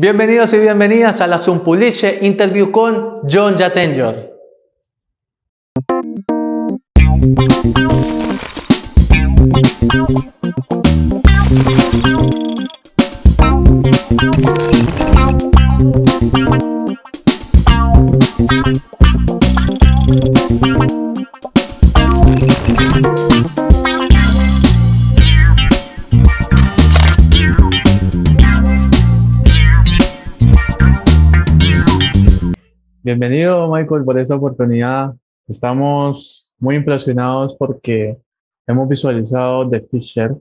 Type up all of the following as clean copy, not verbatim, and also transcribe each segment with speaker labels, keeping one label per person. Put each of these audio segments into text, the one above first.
Speaker 1: Bienvenidos y bienvenidas a la Zumpuliche Interview con Jhon Jatenjor. Bienvenido, Michael, por esta oportunidad. Estamos muy impresionados porque hemos visualizado The Fisher.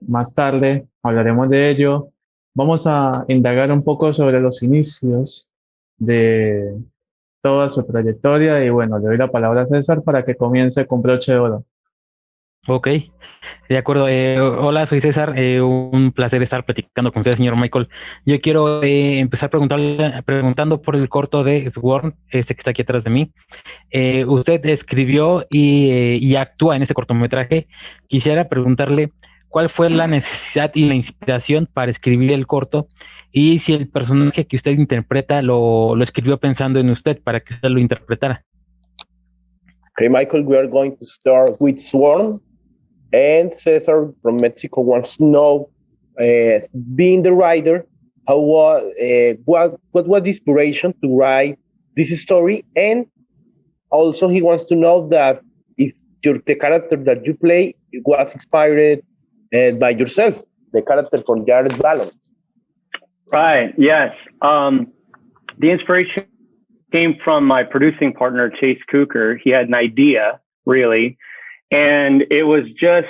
Speaker 1: Más tarde hablaremos de ello. Vamos a indagar un poco sobre los inicios de toda su trayectoria y bueno, le doy la palabra a César para que comience con broche de oro.
Speaker 2: Ok, de acuerdo. Hola, soy César. Un placer estar platicando con usted, señor Michael. Yo quiero empezar preguntando por el corto de Sworn, este que está aquí atrás de mí. Usted escribió y actúa en este cortometraje. Quisiera preguntarle cuál fue la necesidad y la inspiración para escribir el corto y si el personaje que usted interpreta lo escribió pensando en usted para que usted lo interpretara.
Speaker 3: Okay, Michael, we are going to start with Sworn. And Cesar from Mexico wants to know, being the writer, what was the inspiration to write this story? And also he wants to know that if the character that you play was inspired by yourself, the character from Jared Ballon.
Speaker 4: Right, yes. The inspiration came from my producing partner, Chase Cooker. He had an idea, really. And it was just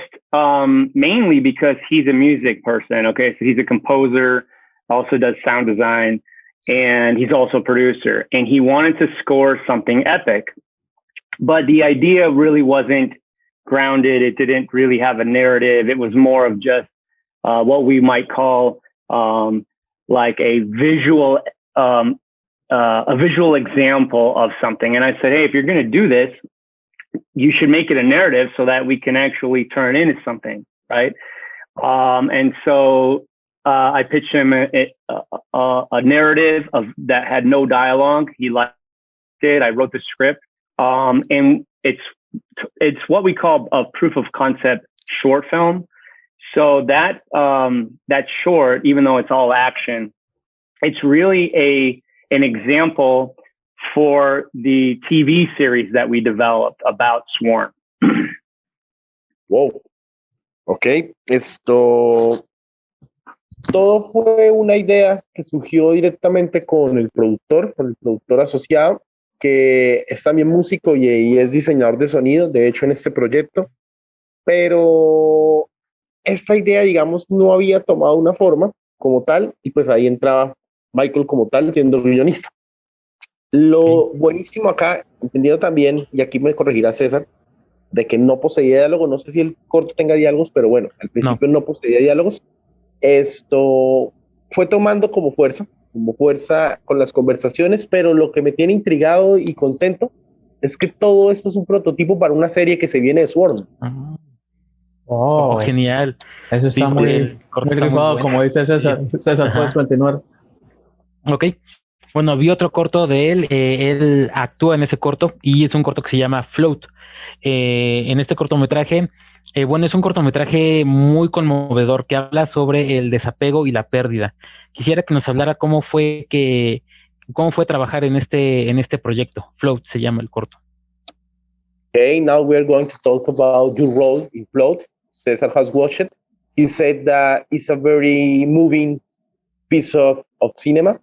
Speaker 4: mainly because he's a music person. Okay, so he's a composer, also does sound design, and he's also a producer. And he wanted to score something epic, but the idea really wasn't grounded. It didn't really have a narrative. It was more of just what we might call like a visual example of something. And I said, hey, if you're going to do this, you should make it a narrative so that we can actually turn it into something, right? And so I pitched him a narrative that had no dialogue. He liked it. I wrote the script, and it's what we call a proof of concept short film. So that short, even though it's all action, it's really an example for the TV series that we developed about Sworn.
Speaker 3: Wow. Ok, todo fue una idea que surgió directamente con el productor asociado, que es también músico y es diseñador de sonido, de hecho en este proyecto, pero esta idea, digamos, no había tomado una forma como tal, y pues ahí entraba Michael como tal, siendo guionista. Lo buenísimo acá, entendido también, y aquí me corregirá César, de que no poseía diálogo. No sé si el corto tenga diálogos, pero bueno, al principio no poseía diálogos. Esto fue tomando como fuerza con las conversaciones, pero lo que me tiene intrigado y contento es que todo esto es un prototipo para una serie que se viene de Sworn.
Speaker 2: Oh, genial.
Speaker 1: Eso está muy rifado, como dice César. Sí. César, puedes continuar.
Speaker 2: Ok. Bueno, vi otro corto de él. Él actúa en ese corto y es un corto que se llama Float. En este cortometraje, es un cortometraje muy conmovedor que habla sobre el desapego y la pérdida. Quisiera que nos hablara cómo fue trabajar en este proyecto. Float se llama el corto.
Speaker 3: Okay, now we are going to talk about your role in Float. Cesar has watched it. He said that it's a very moving piece of cinema,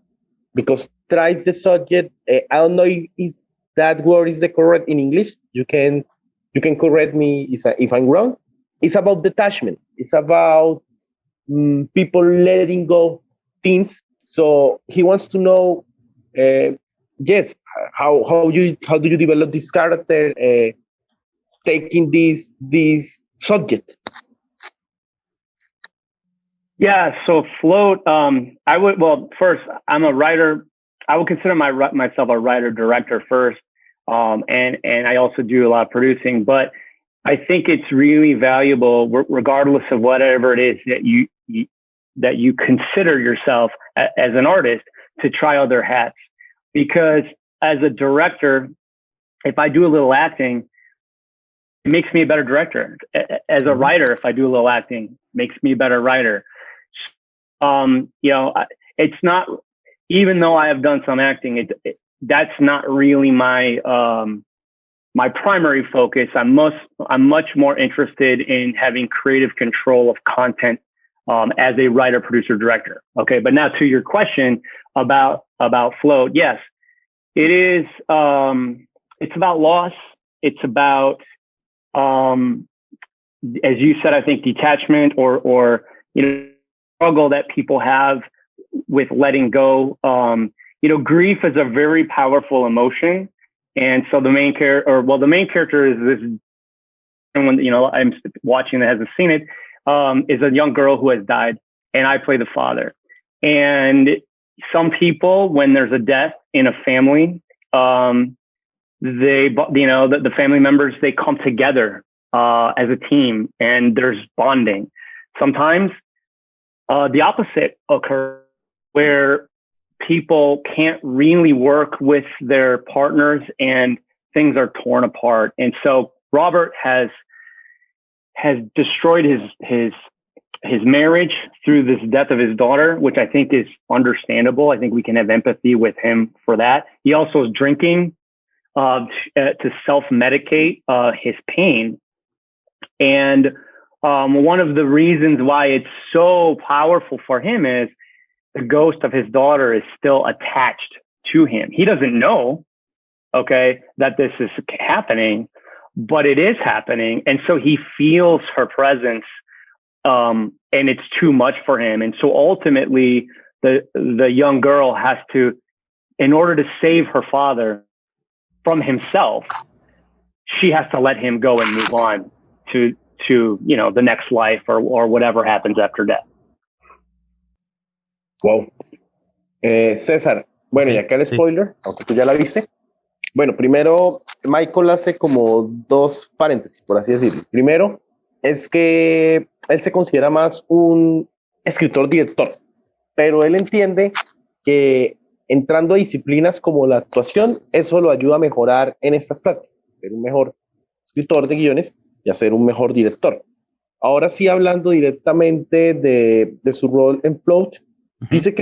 Speaker 3: because tries the subject. I don't know if that word is the correct in English. You can correct me if I'm wrong. It's about detachment. It's about people letting go things. So he wants to know, yes, how do you develop this character, taking this subject?
Speaker 4: Yeah, so Float, first, I'm a writer. I would consider myself a writer-director first, and I also do a lot of producing. But I think it's really valuable, regardless of whatever it is that you consider yourself, as an artist to try other hats, because as a director, if I do a little acting, it makes me a better director. As a writer, if I do a little acting, it makes me a better writer. It's not, even though I have done some acting, that's not really my my primary focus. I'm much more interested in having creative control of content as a writer, producer, director. Okay, but now to your question about Float, yes, it is. It's about loss. It's about, as you said, I think detachment or struggle that people have with letting go. Grief is a very powerful emotion. And so the main character is this, I'm watching that hasn't seen it, is a young girl who has died, and I play the father. And some people, when there's a death in a family, the family members, they come together as a team, and there's bonding. Sometimes the opposite occurs, where people can't really work with their partners and things are torn apart. And so Robert has destroyed his marriage through this death of his daughter, which I think is understandable. I think we can have empathy with him for that. He also is drinking to self-medicate his pain. And one of the reasons why it's so powerful for him is the ghost of his daughter is still attached to him. He doesn't know, that this is happening, but it is happening. And so he feels her presence, and it's too much for him. And so ultimately the young girl has to, in order to save her father from himself, she has to let him go and move on to the next life or whatever happens after death.
Speaker 3: Wow. César, bueno, y acá el spoiler, aunque tú ya la viste. Bueno, primero, Michael hace como dos paréntesis, por así decirlo. Primero, es que él se considera más un escritor-director, pero él entiende que entrando a disciplinas como la actuación, eso lo ayuda a mejorar en estas prácticas, a ser un mejor escritor de guiones y a ser un mejor director. Ahora sí, hablando directamente de su rol en Float, dice que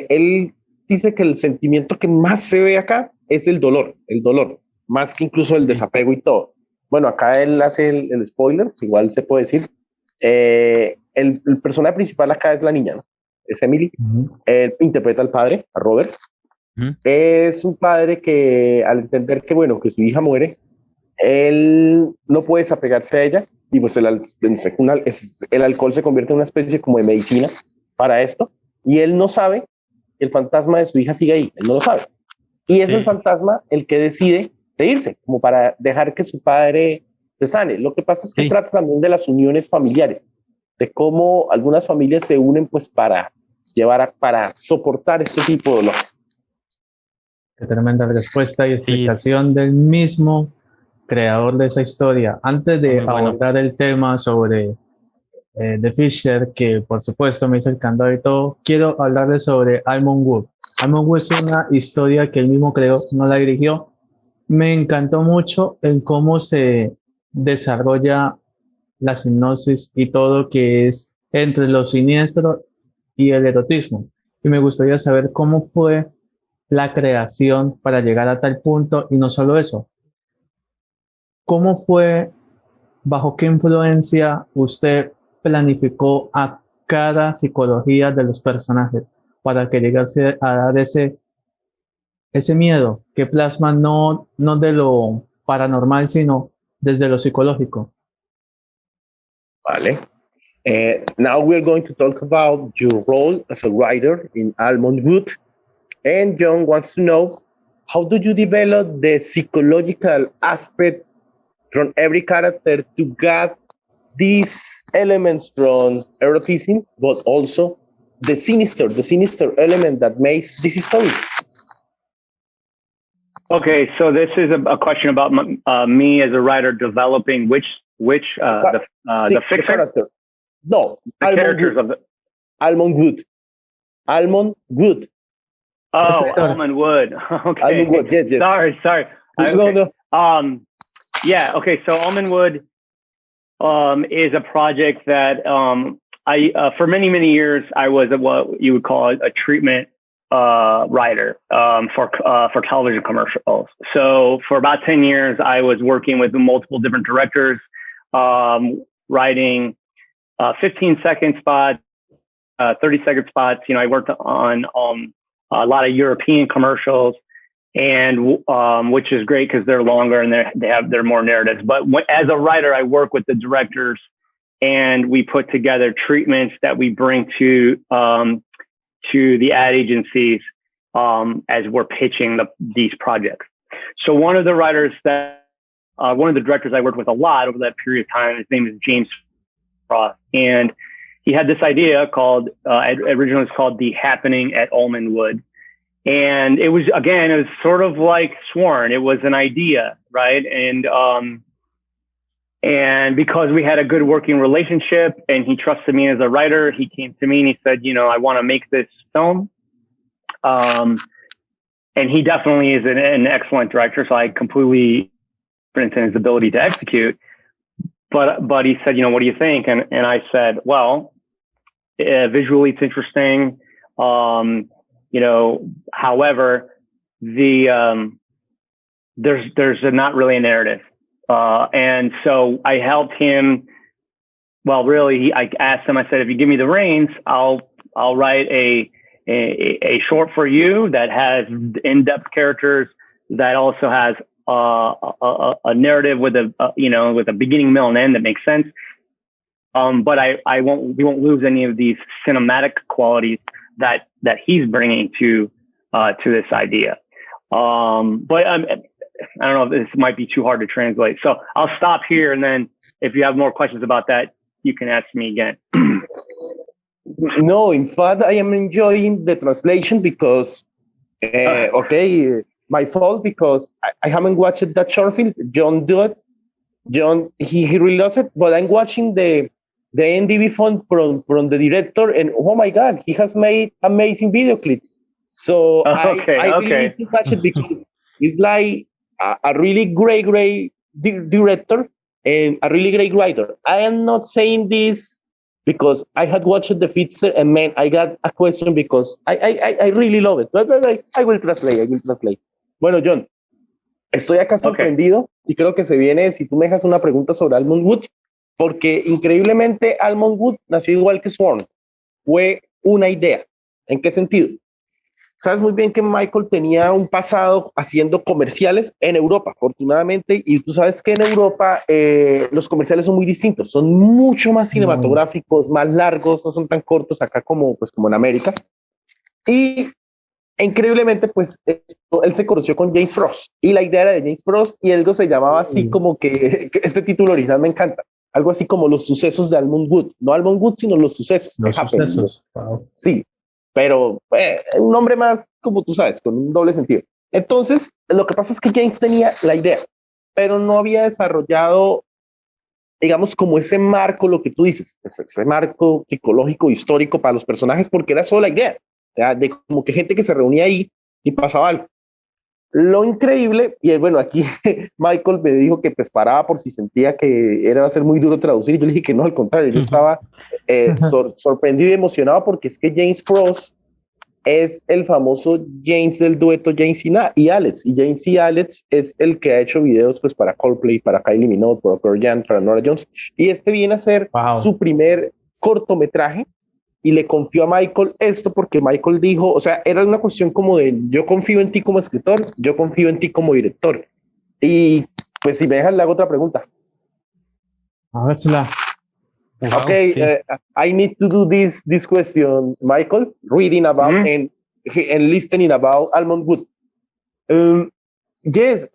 Speaker 3: él dice que el sentimiento que más se ve acá es el dolor, más que incluso el desapego y todo. Bueno, acá él hace el spoiler, igual se puede decir. El personaje principal acá es la niña, ¿no? Es Emily. Él interpreta al padre, a Robert. Es un padre que, al entender que su hija muere, él no puede desapegarse a ella, y pues el alcohol se convierte en una especie como de medicina para esto, y él no sabe que el fantasma de su hija sigue ahí, él no lo sabe, y es el fantasma el que decide de irse, como para dejar que su padre se sane. Lo que pasa es que trata también de las uniones familiares, de cómo algunas familias se unen pues para soportar este tipo de dolor.
Speaker 1: Qué tremenda respuesta y explicación del mismo creador de esa historia. Antes de abordar el tema sobre The Fisher, que por supuesto me hizo el candado y todo, quiero hablarles sobre Almond Wood. Almond Wood es una historia que él mismo creó, no la dirigió. Me encantó mucho en cómo se desarrolla la hipnosis y todo, que es entre lo siniestro y el erotismo. Y me gustaría saber cómo fue la creación para llegar a tal punto, y no solo eso. ¿Cómo fue, bajo qué influencia usted planificó a cada psicología de los personajes para que llegase a dar ese miedo que plasma no de lo paranormal, sino desde lo psicológico?
Speaker 3: Vale. Now we're going to talk about your role as a writer in Almond Wood. And John wants to know, how do you develop the psychological aspect from every character to get these elements from eroticism, but also the sinister element that makes this story?
Speaker 4: Okay, so this is a question about me as a writer developing the fixer?
Speaker 3: The character. No,
Speaker 4: the characters of the
Speaker 3: Almond Wood. Almond Wood.
Speaker 4: Oh, Almond Wood. Okay.
Speaker 3: Almond Wood. Yes.
Speaker 4: Sorry.
Speaker 3: No.
Speaker 4: Yeah. Okay. So Almond Wood is a project that I for many years I was what you would call a treatment writer for television commercials. So for about 10 years, I was working with multiple different directors, writing 15-second spots, 30-second spots. I worked on a lot of European commercials, and which is great because they're longer and they're more narratives. But as a writer, I work with the directors, and we put together treatments that we bring to the ad agencies as we're pitching these projects. So one of the directors I worked with a lot over that period of time, his name is James Frost, and he had this idea called, originally it was called The Happening at Almond Wood. And it was sort of like Sworn. It was an idea, right? And because we had a good working relationship and he trusted me as a writer, he came to me and he said, I want to make this film. And he definitely is an excellent director. So I completely confident in his ability to execute. But he said, what do you think? And I said, well, visually it's interesting. However, there's not really a narrative. And so I helped him. Well, really, I asked him, I said, if you give me the reins, I'll write a short for you that has in-depth characters, that also has a narrative with a beginning, middle, and end that makes sense. But we won't lose any of these cinematic qualities that he's bringing to this idea. But I don't know if this might be too hard to translate. So I'll stop here, and then if you have more questions about that, you can ask me again.
Speaker 3: No, in fact, I am enjoying the translation because, my fault, because I haven't watched that short film. Jhon do it. Jhon, he really loves it, but I'm watching the NDB font from the director, and oh my God, he has made amazing video clips. So I really need to watch it because it's like a really great director and a really great writer. I am not saying this because I had watched the feature and man, I got a question because I really love it. But I will translate. Bueno, John, estoy acá sorprendido y creo que se viene, si tú me dejas una pregunta sobre Almond Wood, porque increíblemente Almond Wood nació igual que Sworn. Fue una idea. ¿En qué sentido? Sabes muy bien que Michael tenía un pasado haciendo comerciales en Europa, afortunadamente, y tú sabes que en Europa los comerciales son muy distintos, son mucho más cinematográficos, más largos, no son tan cortos acá como en América. Y increíblemente, pues él se conoció con James Frost, y la idea era de James Frost, y algo se llamaba así como que este título original me encanta, algo así como Los Sucesos de Almond Wood, no Almond Wood, sino Los Sucesos.
Speaker 1: Los Sucesos. Wow.
Speaker 3: Sí, pero un nombre más, como tú sabes, con un doble sentido. Entonces, lo que pasa es que James tenía la idea, pero no había desarrollado, digamos, como ese marco, lo que tú dices, ese marco psicológico, histórico para los personajes, porque era solo la idea, de como que gente que se reunía ahí y pasaba algo. Lo increíble, y bueno, aquí Michael me dijo que pues paraba por si sentía que iba a ser muy duro traducir, y yo le dije que no, al contrario, yo estaba sorprendido y emocionado porque es que James Frost es el famoso James del dueto James y Alex, y James y Alex es el que ha hecho videos pues para Coldplay, para Kylie Minogue, para Colombian, para Norah Jones, y este viene a ser su primer cortometraje. Y le confió a Michael esto porque Michael dijo, o sea, era una cuestión como de yo confío en ti como escritor, yo confío en ti como director. Y pues si me dejas, le hago otra pregunta.
Speaker 1: A ver si la...
Speaker 3: Okay, sí. I need to do this question, Michael, reading about and listening about Almond Wood. Yes,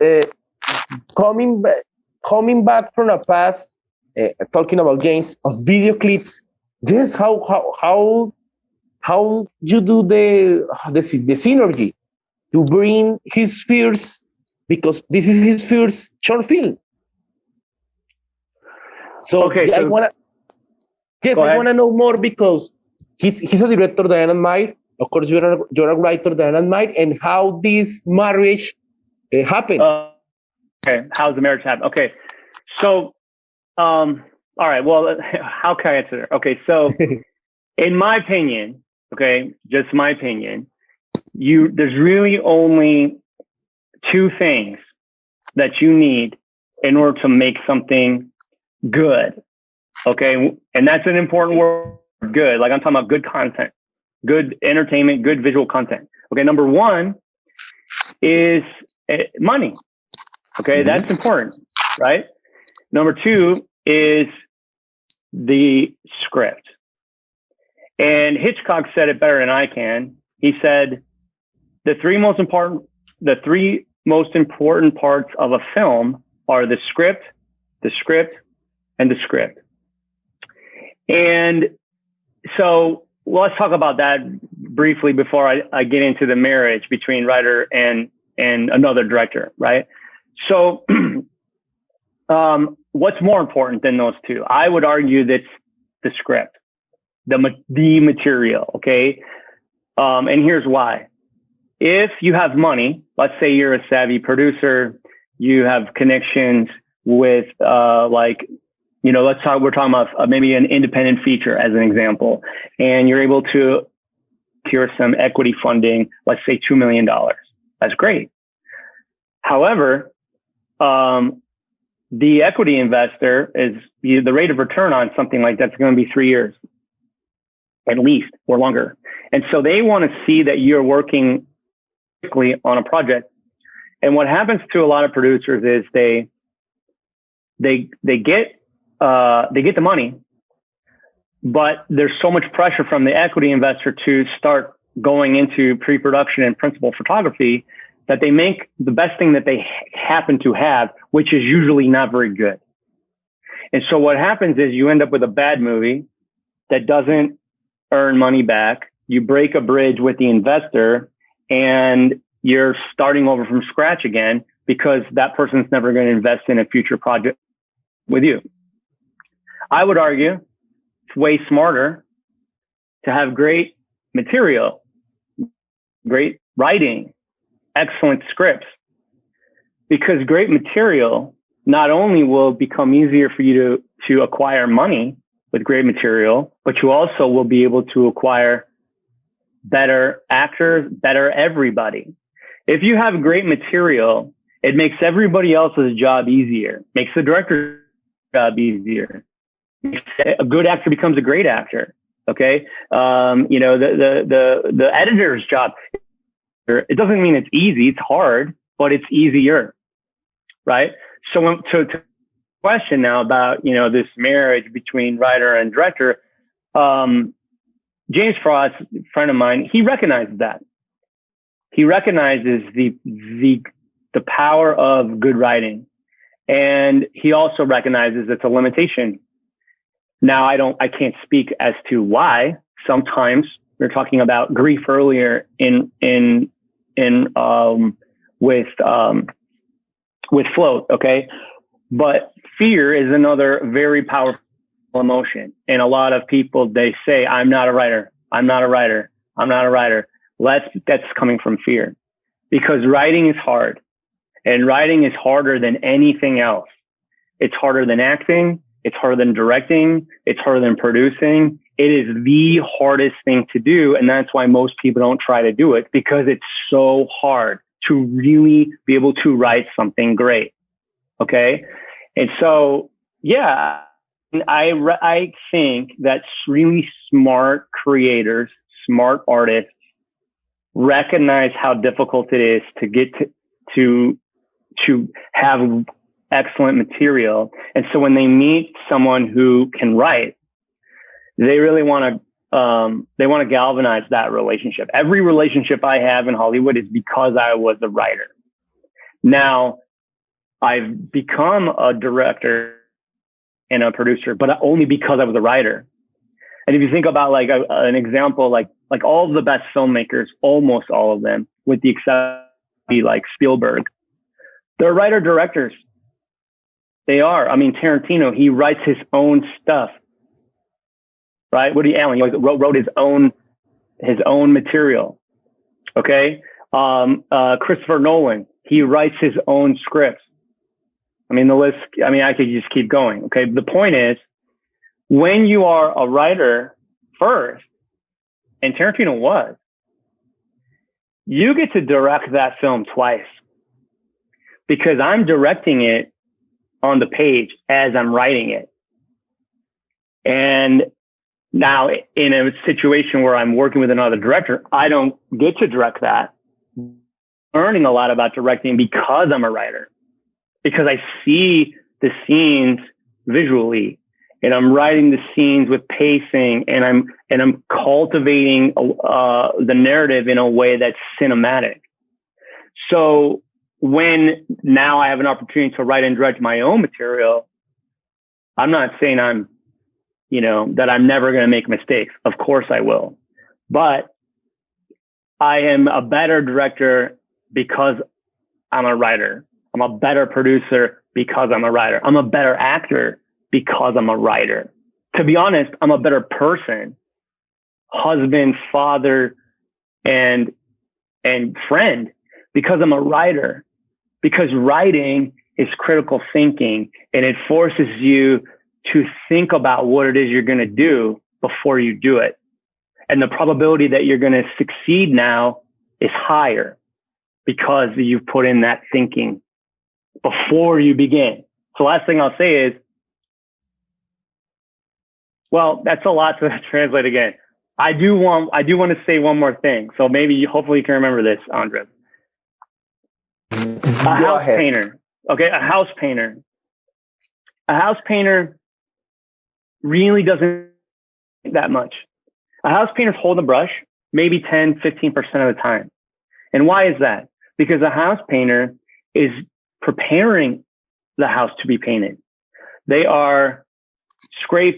Speaker 3: coming back from a past, talking about James, of video clips. Yes, how you do the synergy to bring his fears, because this is his first short film. So I wanna know more because he's a director that I admire, Of course, you're a writer that I admire, and how this marriage happens.
Speaker 4: Okay, how's the marriage happen? Okay, so, all right, well, how can I answer that? Okay, so in my opinion, okay, just my opinion, there's really only two things that you need in order to make something good, okay? And that's an important word, good. Like I'm talking about good content, good entertainment, good visual content. Okay, number one is money. Okay, that's important, right? Number two is the script. And Hitchcock said it better than I can. He said, the three most important parts of a film are the script, and the script. And so let's talk about that briefly before I get into the marriage between writer and another director, right? So what's more important than those two? I would argue that's the script, the material, okay? And here's why. If you have money, let's say you're a savvy producer, you have connections with we're talking about maybe an independent feature as an example, and you're able to secure some equity funding, let's say $2 million. That's great. However, the equity investor is the rate of return on something like that's going to be 3 years at least or longer. And so they want to see that you're working quickly on a project. And what happens to a lot of producers is they get the money, but there's so much pressure from the equity investor to start going into pre-production and principal photography that they make the best thing that they happen to have, which is usually not very good. And so what happens is you end up with a bad movie that doesn't earn money back. You break a bridge with the investor and you're starting over from scratch again because that person's never going to invest in a future project with you. I would argue it's way smarter to have great material, great writing, excellent scripts, because great material not only will become easier for you to acquire money with great material, but you also will be able to acquire better actors, better everybody. If you have great material, it makes everybody else's job easier, makes the director's job easier. A good actor becomes a great actor. Okay. The editor's job, it doesn't mean it's easy. It's hard, but it's easier. Right. So to question now about, this marriage between writer and director, James Frost, a friend of mine, he recognizes that. He recognizes the power of good writing. And he also recognizes it's a limitation. Now, I can't speak as to why. Sometimes we were talking about grief earlier with Float, okay? But fear is another very powerful emotion. And a lot of people, they say, I'm not a writer. I'm not a writer. I'm not a writer. That's coming from fear, because writing is hard, and writing is harder than anything else. It's harder than acting. It's harder than directing. It's harder than producing. It is the hardest thing to do. And that's why most people don't try to do it, because it's so hard to really be able to write something great. Okay. And so, yeah, I think that really smart creators, smart artists recognize how difficult it is to get to have excellent material. And so when they meet someone who can write, they really want to galvanize that relationship. Every relationship I have in Hollywood is because I was a writer. Now, I've become a director and a producer, but only because I was a writer. And if you think about an example, like all of the best filmmakers, almost all of them, with the exception like Spielberg, they're writer directors. They are. I mean, Tarantino, he writes his own stuff, right? Woody Allen, he wrote his own his own material. Okay. Christopher Nolan, he writes his own scripts. I mean, I could just keep going. Okay. The point is, when you are a writer first, and Tarantino was, you get to direct that film twice, because I'm directing it on the page as I'm writing it. And now in a situation where I'm working with another director, I don't get to direct that. Learning a lot about directing because I'm a writer, because I see the scenes visually, and I'm writing the scenes with pacing, and I'm cultivating the narrative in a way that's cinematic. So when now I have an opportunity to write and direct my own material, I'm not saying that I'm never going to make mistakes. Of course I will, but I am a better director because I'm a writer. I'm a better producer because I'm a writer. I'm a better actor because I'm a writer. To be honest, I'm a better person, husband, father, and friend, because I'm a writer. Because writing is critical thinking, and it forces you to think about what it is you're going to do before you do it. And the probability that you're going to succeed now is higher because you've put in that thinking before you begin. So last thing I'll say is, well, that's a lot to translate again. I do want to say one more thing. So hopefully you can remember this, Andres. A house painter. Okay. A house painter. A house painter really doesn't that much. A house painter's holding a brush maybe 10, 15% of the time. And why is that? Because a house painter is preparing the house to be painted. They are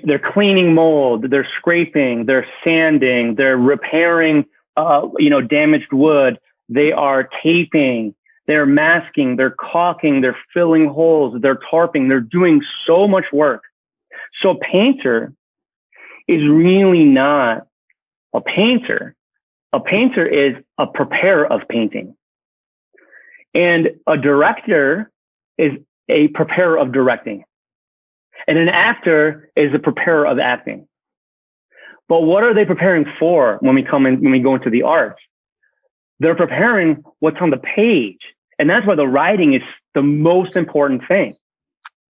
Speaker 4: they're cleaning mold, they're scraping, they're sanding, they're repairing, damaged wood. They are taping, they're masking, they're caulking, they're filling holes, they're tarping, they're doing so much work. So a painter is really not a painter. A painter is a preparer of painting. And a director is a preparer of directing. And an actor is a preparer of acting. But what are they preparing for when we go into the arts? They're preparing what's on the page. And that's why the writing is the most important thing.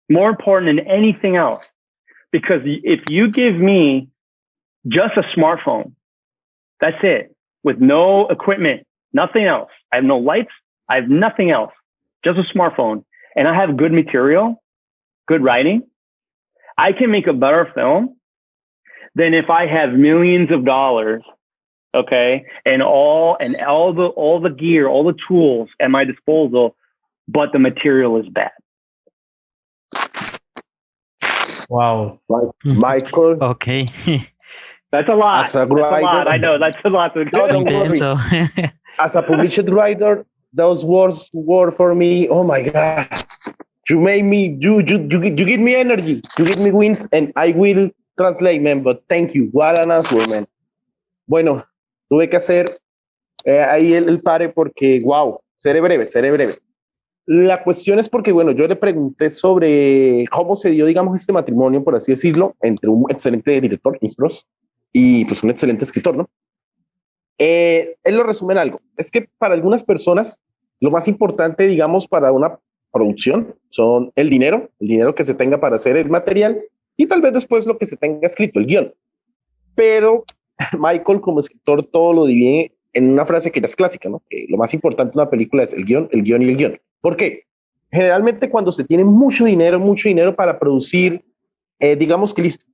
Speaker 4: More important than anything else. Because if you give me just a smartphone, that's it, with no equipment, nothing else. I have no lights. I have nothing else, just a smartphone. And I have good material, good writing. I can make a better film than if I have millions of dollars, okay, and all the gear, all the tools at my disposal, but the material is bad.
Speaker 1: Wow.
Speaker 3: Michael.
Speaker 2: Okay.
Speaker 4: That's a lot.
Speaker 3: As a writer,
Speaker 4: I know that's a lot.
Speaker 3: No, don't worry.
Speaker 2: So.
Speaker 3: As a published writer, those words were for me. Oh my God! You made me. You give me energy. You give me wins, and I will translate, man. But thank you. What an answer, man. Bueno, tuve que hacer ahí el pare porque, wow, seré breve. La cuestión es porque, bueno, yo le pregunté sobre cómo se dio, digamos, este matrimonio, por así decirlo, entre un excelente director, Ross, y pues un excelente escritor, ¿no? Él lo resume en algo. Es que para algunas personas, lo más importante, digamos, para una producción son el dinero que se tenga para hacer el material y tal vez después lo que se tenga escrito, el guión. Pero Michael, como escritor, todo lo divide en una frase que ya es clásica, ¿no? Que lo más importante de una película es el guión y el guión. ¿Por qué? Generalmente cuando se tiene mucho dinero para producir, digamos que listo,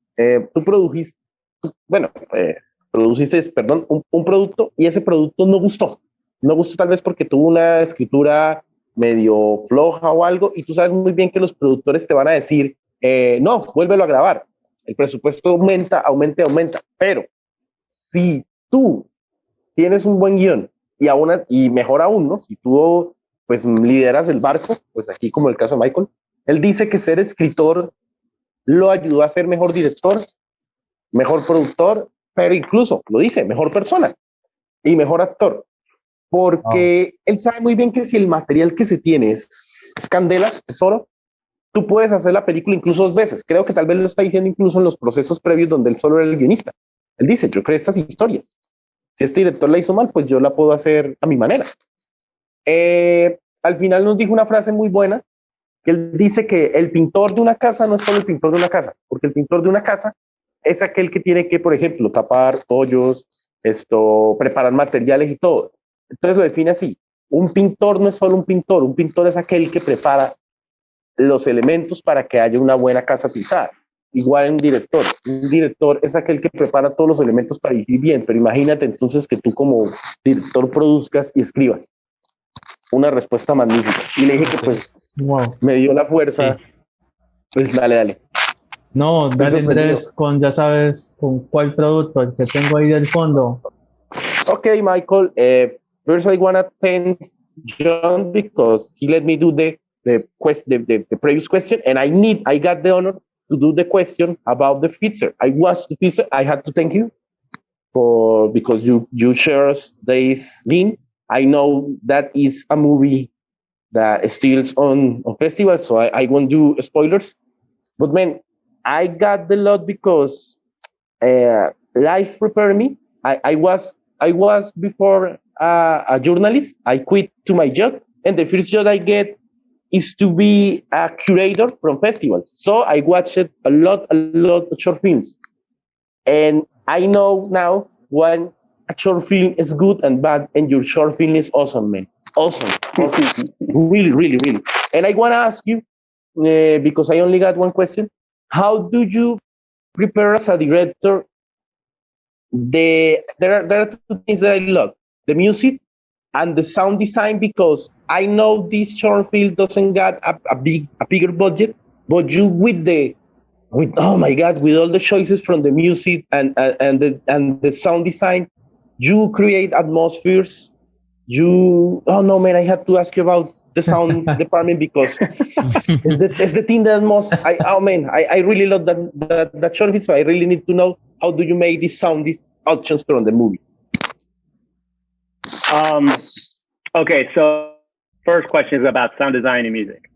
Speaker 3: tú produciste un producto y ese producto no gustó tal vez porque tuvo una escritura medio floja o algo, y tú sabes muy bien que los productores te van a decir, no, vuélvelo a grabar, el presupuesto aumenta, pero si tú tienes un buen guión y mejor aún, ¿no? Si tú pues lideras el barco, pues aquí como el caso de Michael, él dice que ser escritor lo ayudó a ser mejor director, mejor productor, pero incluso lo dice, mejor persona y mejor actor, porque él sabe muy bien que si el material que se tiene es candela, es oro, tú puedes hacer la película incluso 2 veces. Creo que tal vez lo está diciendo incluso en los procesos previos donde él solo era el guionista. Él dice, yo creo estas historias. Si este director la hizo mal, pues yo la puedo hacer a mi manera. Al final nos dijo una frase muy buena, que él dice que el pintor de una casa no es solo el pintor de una casa, porque el pintor de una casa es aquel que tiene que, por ejemplo, tapar hoyos, preparar materiales y todo. Entonces lo define así. Un pintor no es solo un pintor es aquel que prepara los elementos para que haya una buena casa pintada. Igual un director es aquel que prepara todos los elementos para ir bien, pero imagínate entonces que tú como director produzcas y escribas. Una respuesta magnífica. Y le dije que pues me dio la fuerza. Sí. Pues dale.
Speaker 1: No, dale Andrés, ya sabes con cuál producto, el que tengo ahí del fondo.
Speaker 3: Okay, Michael, first I want to thank John because he let me do the previous question, and I got the honor to do the question about the feature. I watched the feature. I had to thank you because you share this link. I know that is a movie that still on festivals, so I won't do spoilers. But man, I got the lot because life prepared me. I was before a journalist. I quit to my job, and the first job I get is to be a curator from festivals. So I watched a lot of short films, and I know now when a short film is good and bad, and your short film is awesome, man. Awesome. Really. And I want to ask you, because I only got one question, how do you prepare as a director? There are two things that I love, the music and the sound design, because I know this short film doesn't got a bigger budget, but you with oh my God, with all the choices from the music and the sound design, you create atmospheres. Oh no, man, I have to ask you about the sound department because it's the thing that most I really love that short film. So I really need to know, how do you make these options from the movie?
Speaker 4: Okay, so first question is about sound design and music.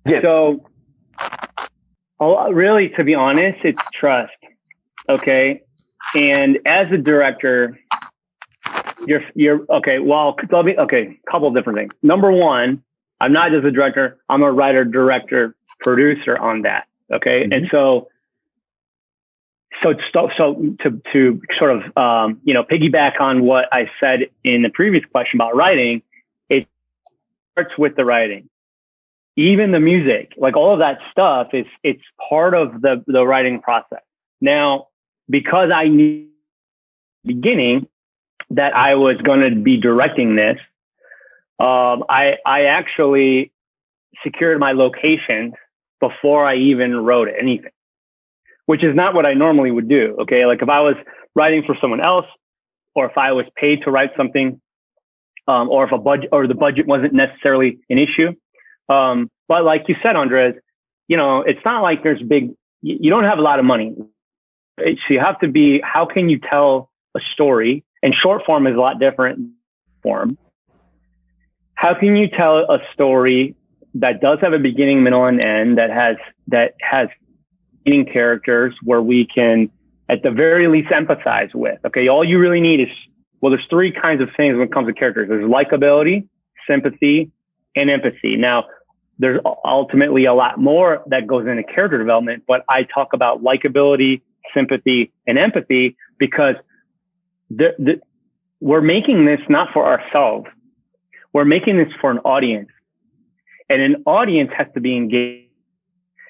Speaker 3: Yes.
Speaker 4: So really, to be honest, it's trust. Okay. And as a director, you're okay. Well, couple of different things. Number one, I'm not just a director. I'm a writer, director, producer on that. Okay. Mm-hmm. And so to sort of, piggyback on what I said in the previous question about writing, it starts with the writing. Even the music, like all of that stuff, it's part of the writing process. Now, because I knew at the beginning that I was going to be directing this, I actually secured my locations before I even wrote anything, which is not what I normally would do. Okay. Like if I was writing for someone else, or if I was paid to write something, or if the budget wasn't necessarily an issue. But like you said, Andres, it's not like you don't have a lot of money. So you have to be, how can you tell a story? And short form is a lot different than form. How can you tell a story that does have a beginning, middle, and end, that has meaning characters where we can, at the very least, empathize with? Okay, all you really need is, there's three kinds of things when it comes to characters. There's likability, sympathy, and empathy. Now, there's ultimately a lot more that goes into character development, but I talk about likability, sympathy, and empathy because we're making this not for ourselves. We're making this for an audience, and an audience has to be engaged.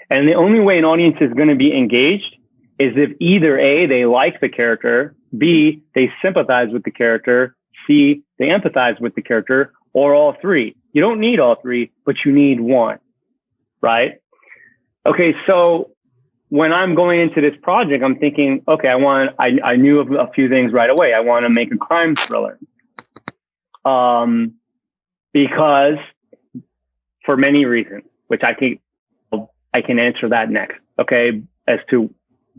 Speaker 4: And the only way an audience is going to be engaged is if either A, they like the character, B, they sympathize with the character, C, they empathize with the character, or all three. You don't need all three, but you need one, right? Okay, so when I'm going into this project, I'm thinking, okay, I knew of a few things right away. I want to make a crime thriller. Because for many reasons, which I can answer that next, okay, as to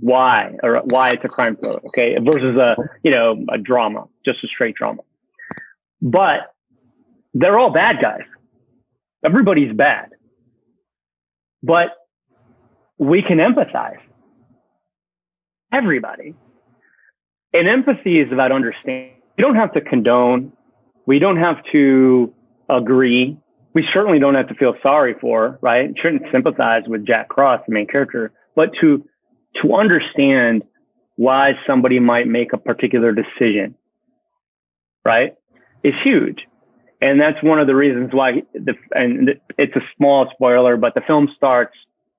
Speaker 4: why it's a crime thriller, okay, versus a drama, just a straight drama. But they're all bad guys. Everybody's bad. But we can empathize. Everybody. And empathy is about understanding. We don't have to condone. We don't have to agree. We certainly don't have to feel sorry for, right? Shouldn't sympathize with Jack Cross, the main character, but to understand why somebody might make a particular decision, right, is huge. And that's one of the reasons why, it's a small spoiler, but the film starts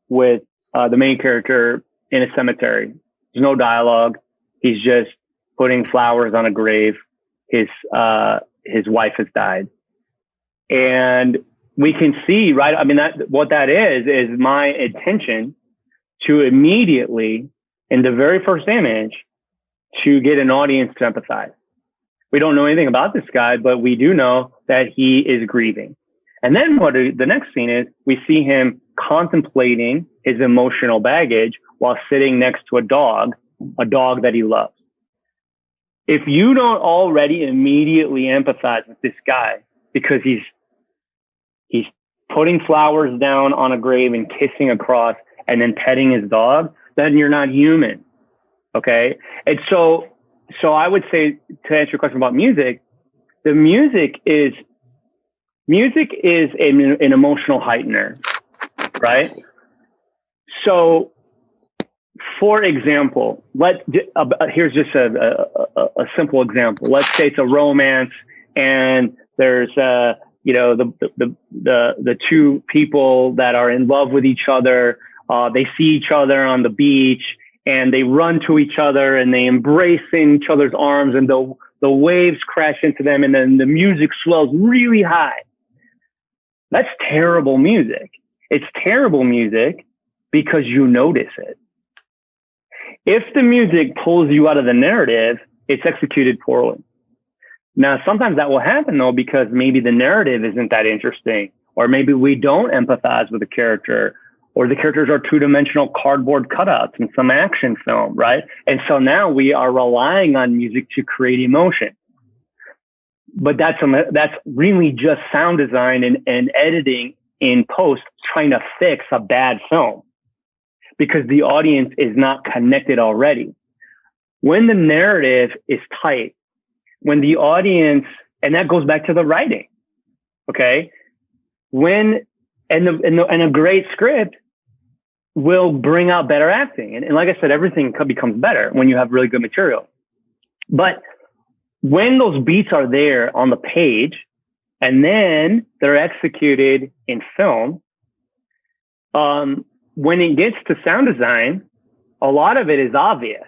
Speaker 4: with the main character in a cemetery. There's no dialogue. He's just putting flowers on a grave. His wife has died. And we can see, right? I mean, what that is my intention to immediately, in the very first image, to get an audience to empathize. We don't know anything about this guy, but we do know that he is grieving. And then the next scene is, we see him contemplating his emotional baggage while sitting next to a dog that he loves. If you don't already immediately empathize with this guy because he's putting flowers down on a grave and kissing across and then petting his dog, then you're not human. Okay. And so I would say, to answer your question about music, the music is an emotional heightener, right? So, for example, here's just a simple example. Let's say it's a romance, and there's the two people that are in love with each other. They see each other on the beach, and they run to each other, and they embrace in each other's arms, and the waves crash into them, and then the music swells really high. That's terrible music. It's terrible music because you notice it. If the music pulls you out of the narrative, it's executed poorly. Now, sometimes that will happen, though, because maybe the narrative isn't that interesting, or maybe we don't empathize with the character, or the characters are two-dimensional cardboard cutouts in some action film, right? And so now we are relying on music to create emotion. But that's really just sound design and editing in post trying to fix a bad film, because the audience is not connected already. When the narrative is tight, when the audience, and that goes back to the writing, okay? And a great script will bring out better acting. And like I said, everything becomes better when you have really good material. But when those beats are there on the page, and then they're executed in film, when it gets to sound design, a lot of it is obvious,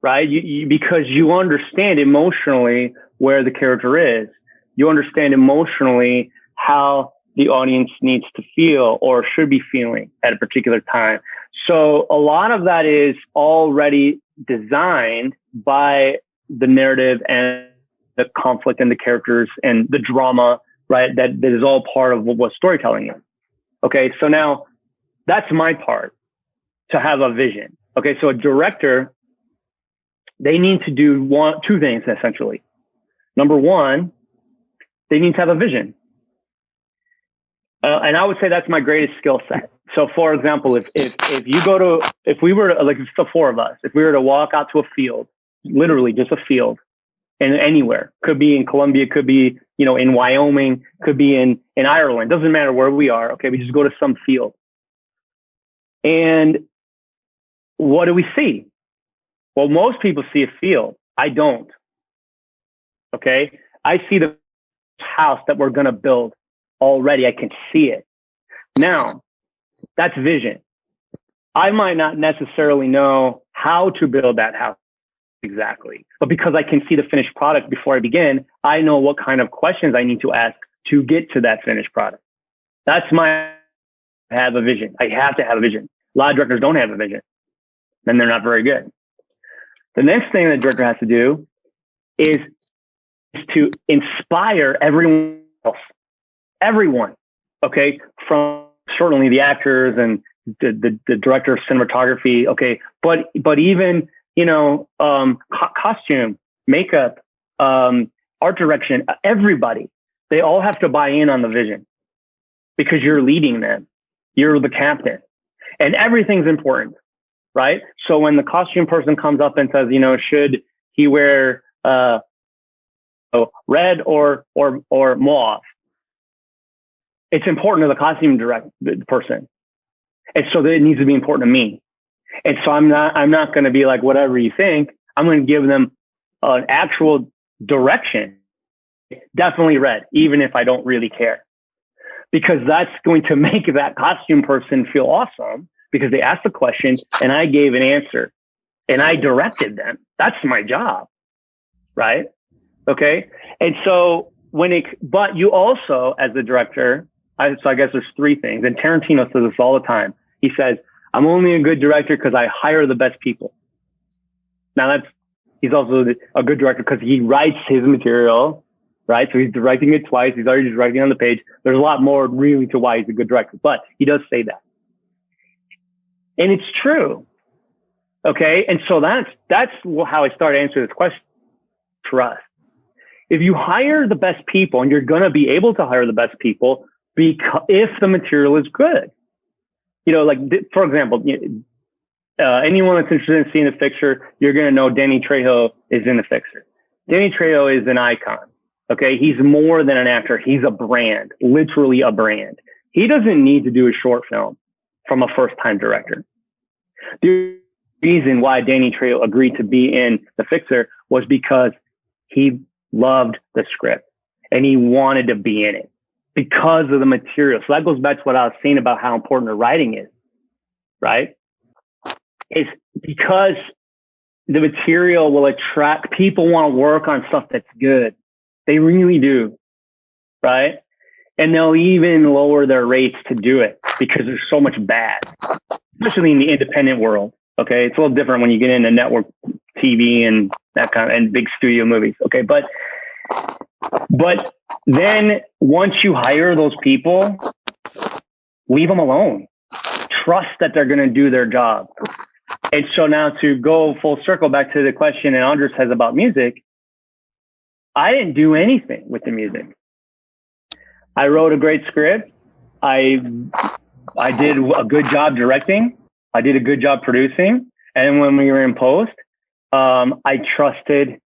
Speaker 4: right? Because you understand emotionally where the character is. You understand emotionally how the audience needs to feel or should be feeling at a particular time. So a lot of that is already designed by the narrative and the conflict and the characters and the drama, right? That is all part of what storytelling is. Okay, so now that's my part, to have a vision. Okay, so a director, they need to do two things essentially. Number one, they need to have a vision. And I would say that's my greatest skill set. So for example, if we were to, like, it's the four of us, if we were to walk out to a field, literally just a field, and anywhere, could be in Colombia, could be, in Wyoming, could be in Ireland, doesn't matter where we are. Okay, we just go to some field. And what do we see? Well, most people see a field. I don't. Okay, I see the house that we're going to build already. I can see it. Now, that's vision. I might not necessarily know how to build that house exactly, but because I can see the finished product before I begin, I know what kind of questions I need to ask to get to that finished product. That's have a vision. I have to have a vision. A lot of directors don't have a vision, then they're not very good. The next thing the director has to do is to inspire everyone else. Everyone, okay? From certainly the actors and the director of cinematography. Okay. But even, costume, makeup, art direction, everybody, they all have to buy in on the vision because you're leading them. You're the captain and everything's important, right? So when the costume person comes up and says, should he wear red or mauve? It's important to the costume person. And so it needs to be important to me. And so I'm not going to be like, whatever you think. I'm going to give them an actual direction. Definitely red, even if I don't really care, because that's going to make that costume person feel awesome because they asked the question and I gave an answer and I directed them. That's my job. Right. Okay. And so but you also, as the director, so I guess there's three things. And Tarantino says this all the time. He says, I'm only a good director because I hire the best people. Now he's also a good director because he writes his material, right? So he's directing it twice. He's already directing on the page. There's a lot more really to why he's a good director, but he does say that. And it's true. Okay. And so that's how I started answering this question. Trust. If you hire the best people, and you're going to be able to hire the best people if the material is good, for example, anyone that's interested in seeing the Fixer, you're going to know Danny Trejo is in the Fixer. Danny Trejo is an icon. Okay. He's more than an actor. He's a brand, literally a brand. He doesn't need to do a short film from a first-time director. The reason why Danny Trejo agreed to be in the Fixer was because he loved the script and he wanted to be in it because of the material. So that goes back to what I was saying about how important the writing is, right? It's because the material will attract people, want to work on stuff that's good. They really do, right? And they'll even lower their rates to do it because there's so much bad, especially in the independent world. Okay. It's a little different when you get into network TV and that and big studio movies. Okay. But then once you hire those people, leave them alone. Trust that they're going to do their job. And so now to go full circle back to the question that Andres has about music, I didn't do anything with the music. I wrote a great script. I did a good job directing. I did a good job producing. And when we were in post, I trusted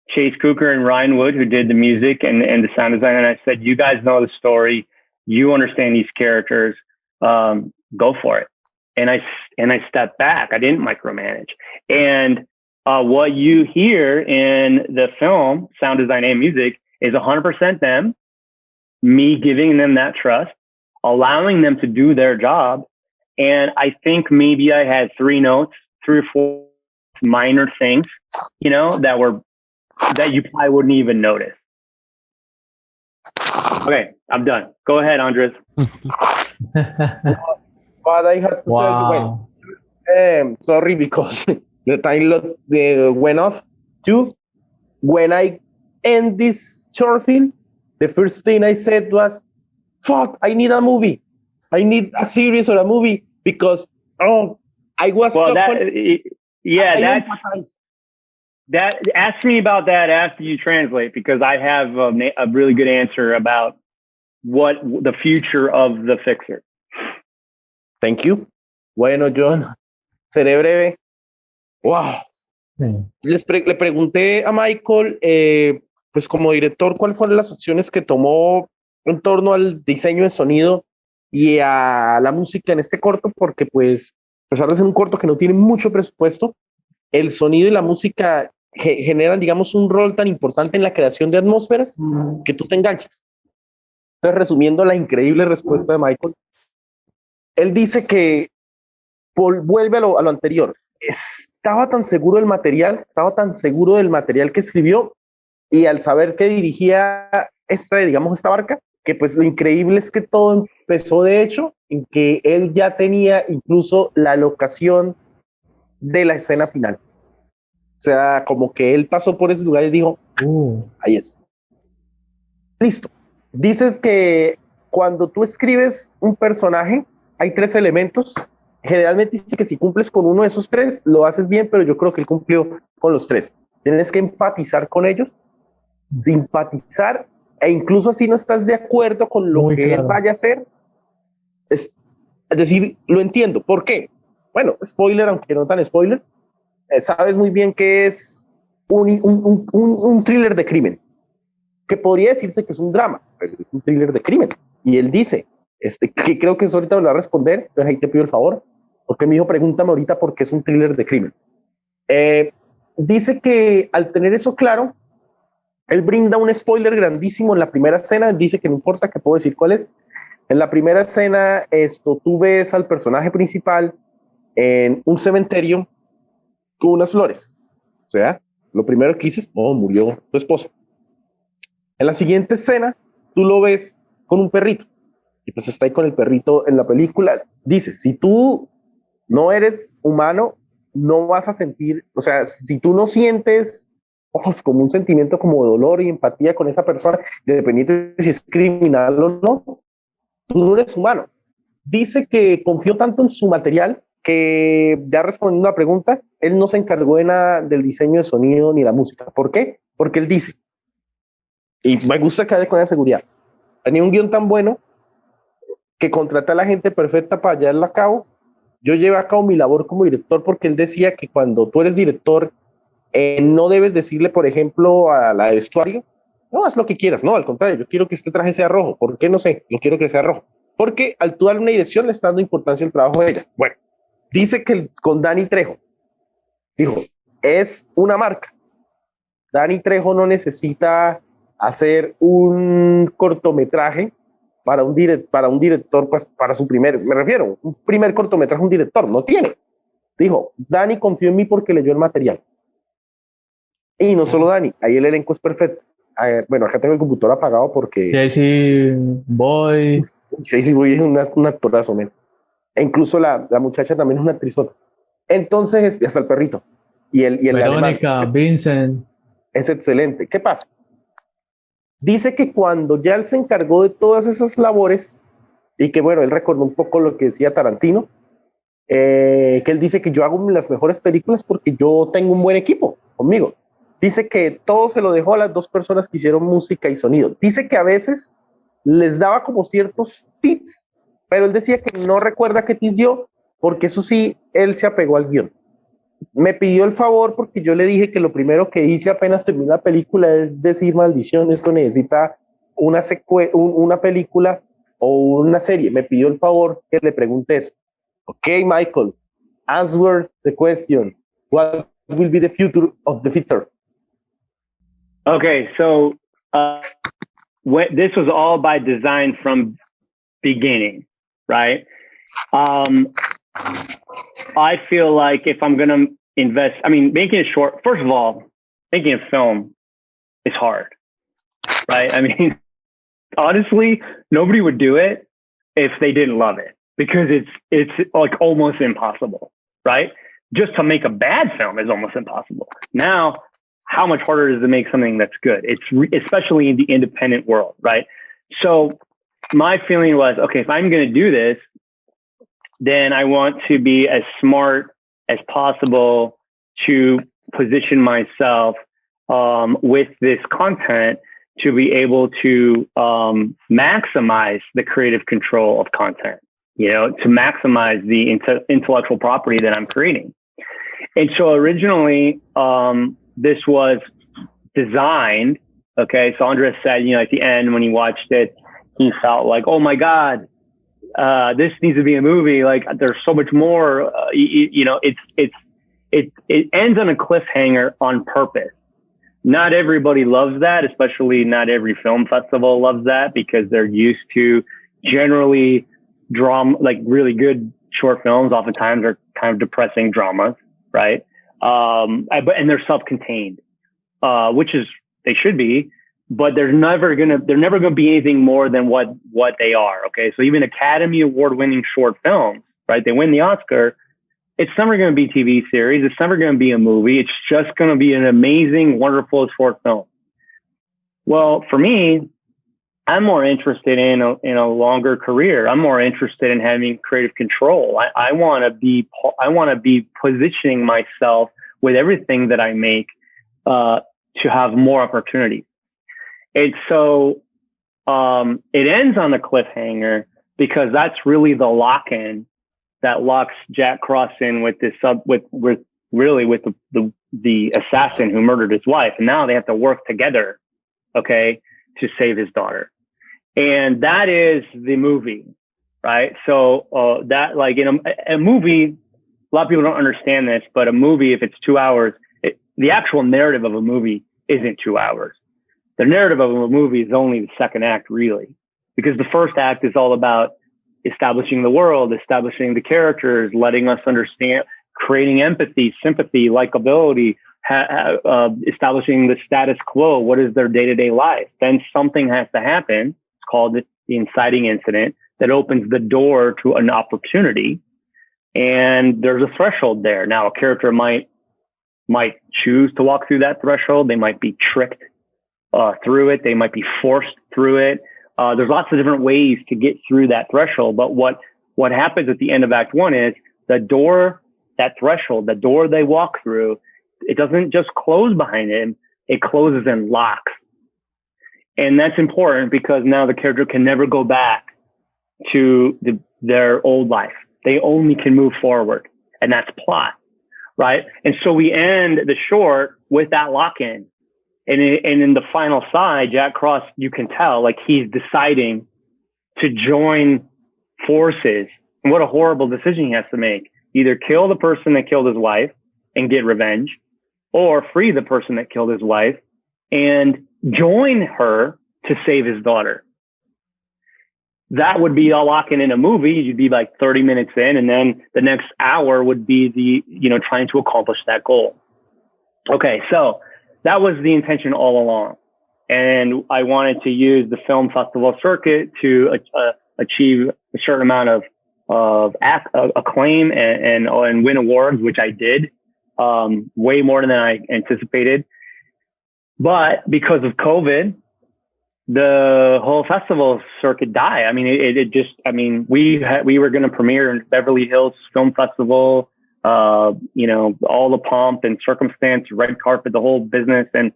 Speaker 4: Chase Cooker and Ryan Wood, who did the music and the sound design. And I said, you guys know the story. You understand these characters. Go for it. And I stepped back. I didn't micromanage. And what you hear in the film, sound design and music, is 100% them, me giving them that trust, allowing them to do their job. And I think maybe I had 3 or 4 minor things, that you probably wouldn't even notice. Okay, I'm done. Go ahead, Andres.
Speaker 3: But I have to tell you, sorry, because the time went off too. When I end this short film, the first thing I said was, fuck, I need a movie. I need a series or a movie because, I was
Speaker 4: ask me about that after you translate, because I have a really good answer about what the future of the Fixer.
Speaker 3: Thank you. Bueno, John, seré breve. Wow. Le pregunté a Michael, pues como director, ¿cuáles fueron las opciones que tomó en torno al diseño de sonido y a la música en este corto? Porque pues, a pesar de ser un corto que no tiene mucho presupuesto, el sonido y la música generan, digamos, un rol tan importante en la creación de atmósferas que tú te enganchas. Entonces, resumiendo la increíble respuesta de Michael, él dice que vuelve a lo anterior. Estaba tan seguro del material, que escribió, y al saber que dirigía esta barca, que pues lo increíble es que todo empezó de hecho en que él ya tenía incluso la locación de la escena final. O sea, como que él pasó por ese lugar y dijo, ahí es. Listo. Dices que cuando tú escribes un personaje, hay 3 elementos generalmente dice que si cumples con uno de esos tres, lo haces bien, pero yo creo que él cumplió con los tres. Tienes que empatizar con ellos, simpatizar, e incluso si no estás de acuerdo con lo
Speaker 1: Muy
Speaker 3: que él
Speaker 1: claro.
Speaker 3: vaya a hacer, es decir, lo entiendo. ¿Por qué? Bueno, spoiler, aunque no tan spoiler, sabes muy bien que es un thriller de crimen, que podría decirse que es un drama, pero es un thriller de crimen. Y él dice, que creo que eso ahorita me lo va a responder, entonces ahí te pido el favor, porque mi hijo pregúntame ahorita por qué es un thriller de crimen. Dice que al tener eso claro, él brinda un spoiler grandísimo en la primera escena, dice que no importa, que puedo decir cuál es. En la primera escena, tú ves al personaje principal en un cementerio con unas flores. O sea, lo primero que dices, oh, murió tu esposa. En la siguiente escena, tú lo ves con un perrito. Y pues está ahí con el perrito en la película. Dice, si tú no eres humano, no vas a sentir, o sea, si tú no sientes como un sentimiento como de dolor y empatía con esa persona, independiente de si es criminal o no, tú no eres humano. Dice que confió tanto en su material que, ya respondiendo a la pregunta, él no se encargó de nada del diseño de sonido ni la música. ¿Por qué? Porque él dice, y me gusta que haya con la seguridad, tenía un guión tan bueno que contraté a la gente perfecta para llevarlo a cabo. Yo llevé a cabo mi labor como director, porque él decía que cuando tú eres director, no debes decirle, por ejemplo, a la de vestuario, no, haz lo que quieras. No, al contrario, yo quiero que este traje sea rojo. ¿Por qué? No sé, yo quiero que sea rojo. Porque al tú darle una dirección le está dando importancia al trabajo de ella. Bueno, dice que con Dani Trejo, dijo, es una marca. Dani Trejo no necesita hacer un cortometraje para un director, pues para su primer, me refiero, un primer cortometraje, un director, no tiene. Dijo, Dani confió en mí porque leyó el material. Y no solo Dani, ahí el elenco es perfecto. Bueno, acá tengo el computador apagado porque
Speaker 1: Jesse Boy,
Speaker 3: Casey Boy es un actorazo, man. E incluso la muchacha también es una actrizota. Entonces, hasta el perrito. Y el alemán
Speaker 1: Verónica, Vincent.
Speaker 3: es excelente. ¿Qué pasa? Dice que cuando ya él se encargó de todas esas labores, y que bueno, él recordó un poco lo que decía Tarantino, que él dice que yo hago las mejores películas porque yo tengo un buen equipo conmigo. Dice que todo se lo dejó a las dos personas que hicieron música y sonido. Dice que a veces les daba como ciertos tips, pero él decía que no recuerda qué tips dio, porque eso sí, él se apegó al guión. Me pidió el favor porque yo le dije que lo primero que hice apenas terminé la película es decir, maldición, esto necesita una película o una serie. Me pidió el favor que le pregunte eso. Ok, Michael, answer the question. What will be the future of the feature?
Speaker 4: Okay, so this was all by design from beginning, right? I feel like if I'm going to invest, I mean, making a short, first of all, making a film is hard, right? I mean, honestly, nobody would do it if they didn't love it, because it's like almost impossible, right? Just to make a bad film is almost impossible. Now, how much harder is it to make something that's good? It's especially in the independent world, right? So my feeling was, okay, if I'm going to do this, then I want to be as smart as possible to position myself with this content to be able to maximize the creative control of content, you know, to maximize the intellectual property that I'm creating. And so originally, this was designed, okay, so Andres said, you know, at the end when he watched it, he felt like, oh my God, this needs to be a movie. Like there's so much more, you know, it ends on a cliffhanger on purpose. Not everybody loves that, especially not every film festival loves that, because they're used to generally drama, like really good short films oftentimes are kind of depressing dramas, right? And they're self-contained, which is, they should be, but they're never gonna be anything more than what they are. Okay. So even Academy Award winning short films, right? They win the Oscar. It's never going to be TV series. It's never going to be a movie. It's just going to be an amazing, wonderful short film. Well, for me, I'm more interested in a longer career. I'm more interested in having creative control. I want to be positioning myself with everything that I make to have more opportunities. And so it ends on a cliffhanger because that's really the lock-in that locks Jack Cross in with this with the assassin who murdered his wife, and now they have to work together, okay, to save his daughter. And that is the movie, right? So that, like, in a movie, a lot of people don't understand this, but a movie, if it's 2 hours, the actual narrative of a movie isn't 2 hours. The narrative of a movie is only the second act, really, because the first act is all about establishing the world, establishing the characters, letting us understand, creating empathy, sympathy, likability, establishing the status quo. What is their day-to-day life? Then something has to happen. It's called the inciting incident that opens the door to an opportunity. And there's a threshold there. Now, a character might choose to walk through that threshold. They might be tricked through it. They might be forced through it. There's lots of different ways to get through that threshold. But what happens at the end of Act One is the door, that threshold, the door they walk through, it doesn't just close behind him. It closes and locks. And that's important because now the character can never go back to their old life. They only can move forward. And that's plot, right? And so we end the short with that lock-in. And in the final side, Jack Cross, you can tell, like, he's deciding to join forces. And what a horrible decision he has to make. Either kill the person that killed his wife and get revenge, or free the person that killed his wife and join her to save his daughter. That would be a lock-in in a movie. You'd be like 30 minutes in, and then the next hour would be trying to accomplish that goal. Okay, so that was the intention all along. And I wanted to use the film festival circuit to achieve a certain amount of acclaim and win awards, which I did, way more than I anticipated. But because of COVID, the whole festival circuit died. I mean, we were going to premiere in Beverly Hills Film Festival, all the pomp and circumstance, red carpet, the whole business. And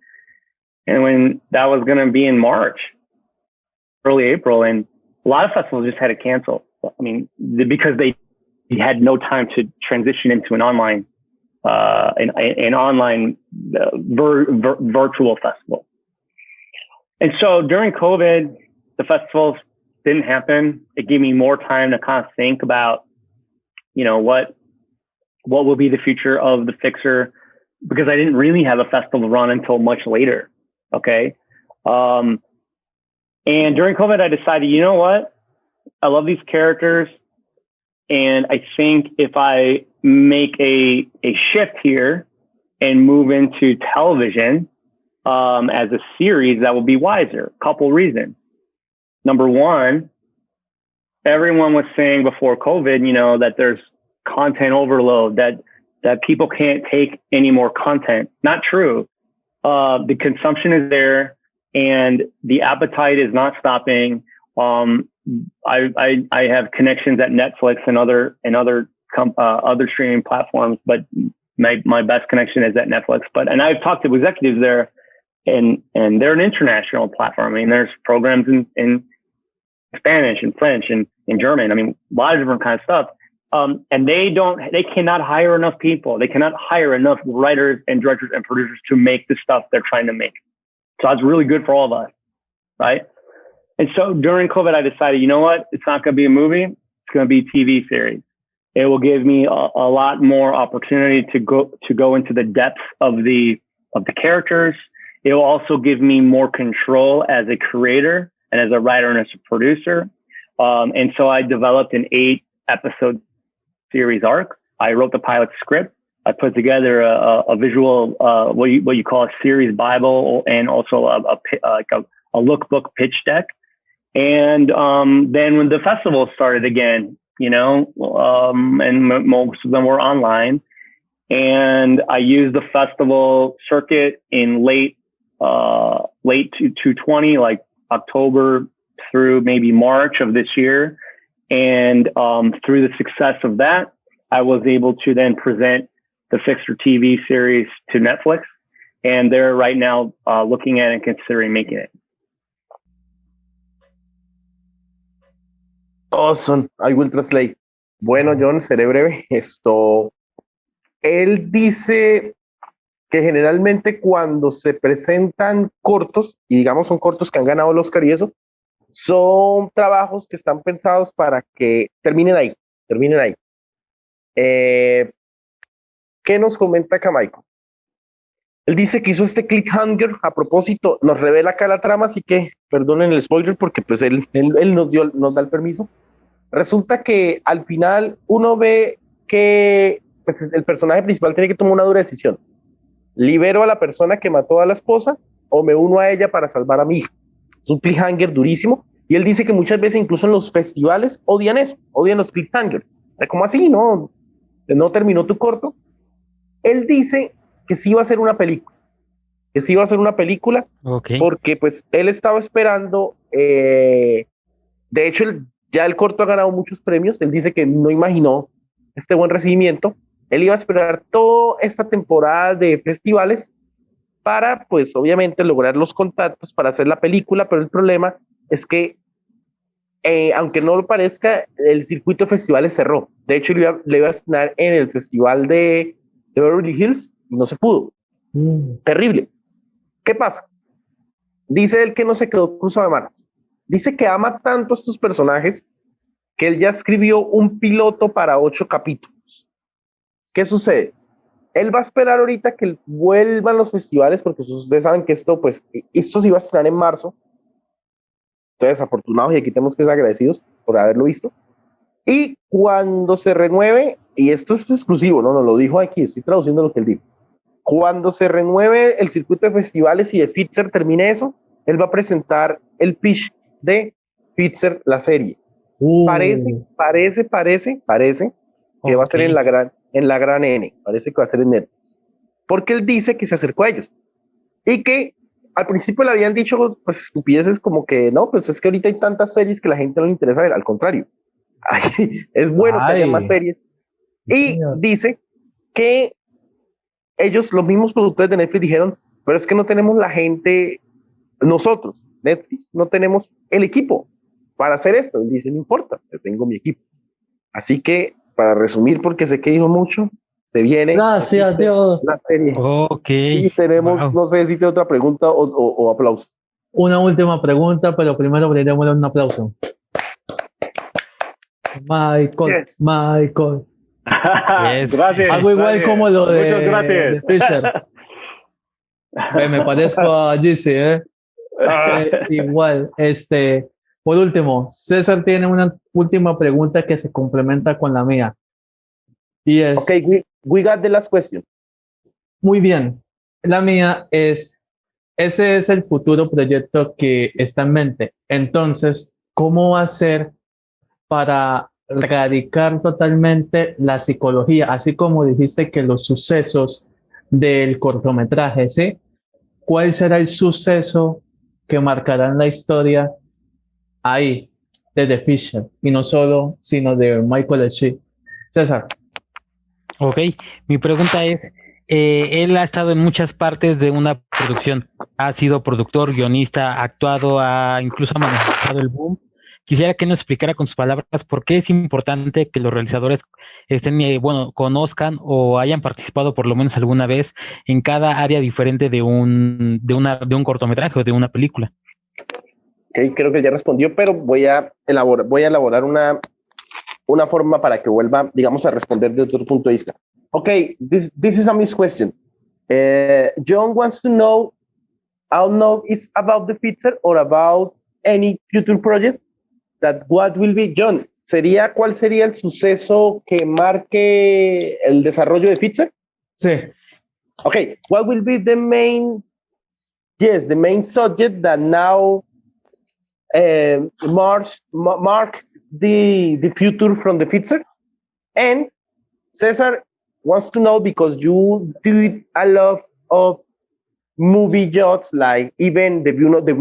Speaker 4: when that was going to be in March, early April, and a lot of festivals just had to cancel. I mean, because they had no time to transition into an online, virtual festival. And so during COVID, the festivals didn't happen. It gave me more time to kind of think about, what will be the future of The Fixer, because I didn't really have a festival run until much later. Okay. And during COVID, I decided, you know what? I love these characters. And I think if I make a shift here and move into television as a series, that will be wiser. Couple reasons. Number one, everyone was saying before COVID, that there's content overload, that people can't take any more content. Not true. The consumption is there and the appetite is not stopping. I have connections at Netflix and other streaming platforms, but my best connection is at Netflix. And I've talked to executives there, and they're an international platform. I mean, there's programs in Spanish and French and in German. I mean, a lot of different kinds of stuff. And they cannot hire enough people. They cannot hire enough writers and directors and producers to make the stuff they're trying to make. So that's really good for all of us, right? And so during COVID, I decided, you know what? It's not going to be a movie. It's going to be a TV series. It will give me a lot more opportunity to go into the depths of the characters. It will also give me more control as a creator and as a writer and as a producer. And so I developed an 8-episode series arc. I wrote the pilot script. I put together a visual, what you call a series Bible, and also a lookbook pitch deck. And then when the festival started again, and most of them were online, and I used the festival circuit in late 2020, like October, through maybe March of this year. And through the success of that, I was able to then present the Fixer TV series to Netflix. And they're right now looking at and considering making it.
Speaker 3: Awesome. I will translate. Bueno, John, seré breve. Él dice que generalmente cuando se presentan cortos, y digamos son cortos que han ganado el Oscar y eso, son trabajos que están pensados para que terminen ahí. ¿Qué nos comenta acá Michael? Él dice que hizo este cliffhanger, a propósito, nos revela acá la trama, así que perdonen el spoiler porque pues él nos da el permiso. Resulta que al final uno ve que pues, el personaje principal tiene que tomar una dura decisión. ¿Libero a la persona que mató a la esposa o me uno a ella para salvar a mi hija? Es un cliffhanger durísimo y él dice que muchas veces incluso en los festivales odian eso, odian los cliffhangers. ¿Cómo así? No terminó tu corto. Él dice que sí iba a hacer una película,
Speaker 2: Okay.
Speaker 3: Porque pues él estaba esperando, de hecho ya el corto ha ganado muchos premios, él dice que no imaginó este buen recibimiento, él iba a esperar toda esta temporada de festivales para pues obviamente lograr los contactos para hacer la película, pero el problema es que aunque no lo parezca, el circuito de festivales cerró. De hecho, le iba a estrenar en el festival de Beverly Hills y no se pudo. Terrible. ¿Qué pasa? Dice él que no se quedó cruzado de manos. Dice que ama tanto a estos personajes que él ya escribió un piloto para 8 capítulos. ¿Qué sucede? Él va a esperar ahorita que vuelvan los festivales, porque ustedes saben que esto se iba a estrenar en marzo. Entonces, afortunados y aquí tenemos que ser agradecidos por haberlo visto. Y cuando se renueve, y esto es exclusivo, no lo dijo aquí, estoy traduciendo lo que él dijo. Cuando se renueve el circuito de festivales y de Fixer termine eso, él va a presentar el pitch de Fixer, la serie. Parece que va a ser en la gran N, parece que va a ser en Netflix. Porque él dice que se acercó a ellos y que al principio le habían dicho pues estupideces como que no, pues es que ahorita hay tantas series que la gente no le interesa ver, al contrario. Es bueno que haya más series. Y dice que ellos, los mismos productores de Netflix, dijeron, pero es que no tenemos la gente, nosotros, Netflix, no tenemos el equipo para hacer esto. Y dice, no importa, yo tengo mi equipo. Así que, para resumir, porque sé que dijo mucho, se viene.
Speaker 1: Gracias, Dios.
Speaker 3: La serie.
Speaker 2: Ok.
Speaker 3: Y tenemos, no sé si tiene otra pregunta o aplauso.
Speaker 1: Una última pregunta, pero primero brindémosle un aplauso. Michael,
Speaker 3: Yes.
Speaker 1: Michael.
Speaker 2: Yes.
Speaker 4: Gracias.
Speaker 1: Algo igual
Speaker 4: gracias.
Speaker 1: como lo
Speaker 4: Muchas
Speaker 1: de
Speaker 4: gracias.
Speaker 1: Fisher. Me parezco a Gizzy, ¿eh? Igual, por último, César tiene una última pregunta que se complementa con la mía. Y es,
Speaker 3: Ok, we got the last question.
Speaker 1: muy bien, la mía es, ese es el futuro proyecto que está en mente. Entonces, ¿cómo va a ser para erradicar totalmente la psicología? Así como dijiste que los sucesos del cortometraje, ¿sí? ¿Cuál será el suceso que marcará la historia ahí, de The Fisher? Y no solo, sino de Michael H. César.
Speaker 2: Ok, mi pregunta es, él ha estado en muchas partes de una producción, ha sido productor, guionista, ha actuado, incluso ha manejado el boom. Quisiera que nos explicara con sus palabras por qué es importante que los realizadores estén, conozcan o hayan participado por lo menos alguna vez en cada área diferente de un cortometraje o de una película.
Speaker 3: Ok, creo que ya respondió, pero voy a elaborar una forma para que vuelva, digamos, a responder desde otro punto de vista. Okay, this is a missed question. John wants to know, I don't know, is about the feature or about any future project. What will be, John, ¿cuál sería el suceso que marque el desarrollo de feature?
Speaker 1: Sí.
Speaker 3: Okay, what will be the main subject that now mark the future from the feature? And Cesar wants to know, because you did a lot of movie jobs, like even the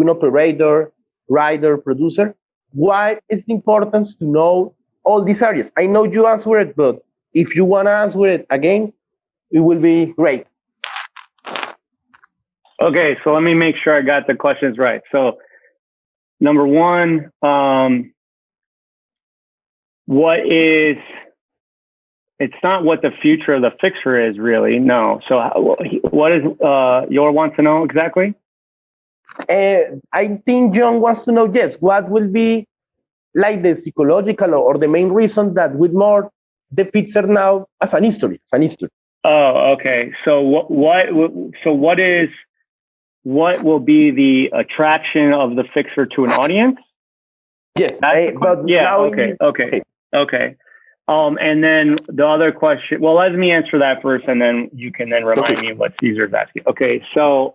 Speaker 3: operator, writer, producer. why is the importance to know all these areas? I know you answered it, but if you want to answer it again, it will be great.
Speaker 4: Okay, so let me make sure I got the questions right. So, number one, it's not what the future of the fixer is really, no. So what is Jhon wants to know exactly?
Speaker 3: I think John wants to know, yes, what will be like the psychological or the main reason that with more the fixer now as an history,
Speaker 4: Oh, okay. So what will be the attraction of the fixer to an audience?
Speaker 3: Yes, but
Speaker 4: yeah,
Speaker 3: now
Speaker 4: okay. And then the other question, well, let me answer that first, and then you can then remind me what Cesar's asking. Okay, so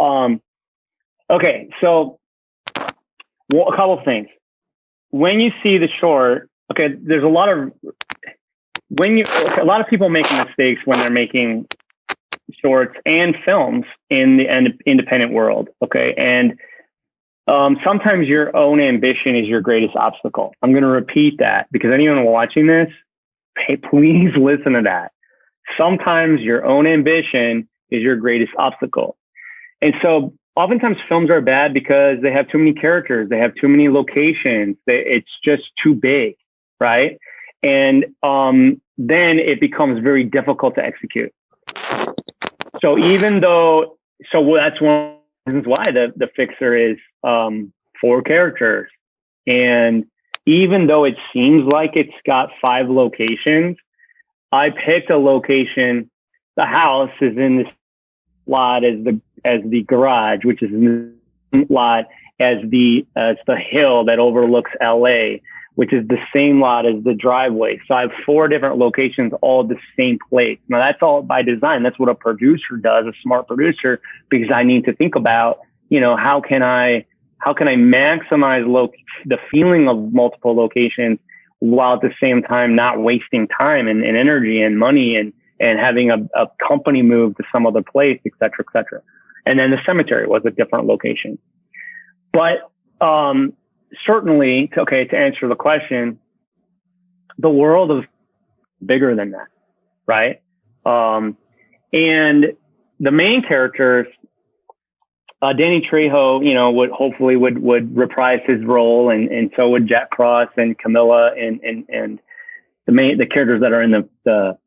Speaker 4: a couple of things. When you see the short, there's a lot of people making mistakes when they're making shorts and films in the independent world. Okay, and sometimes your own ambition is your greatest obstacle. I'm going to repeat that because anyone watching this, hey, please listen to that. Sometimes your own ambition is your greatest obstacle. And so oftentimes films are bad because they have too many characters. They have too many locations. It's just too big, right? And then it becomes very difficult to execute. So that's one of the reasons why the fixer is 4 characters. And even though it seems like it's got 5 locations, I picked a location. The house is in this lot as the garage, which is in the lot as the hill that overlooks LA, which is the same lot as the driveway. So I have 4 different locations, all at the same place. Now that's all by design. That's what a producer does, a smart producer, because I need to think about, how can I maximize the feeling of multiple locations while at the same time not wasting time and energy and money and having a company move to some other place, et cetera, et cetera. And then the cemetery was a different location. But certainly, to answer the question, the world is bigger than that, right? And the main characters, Danny Trejo, would reprise his role, and so would Jack Cross and Camilla and the characters that are in the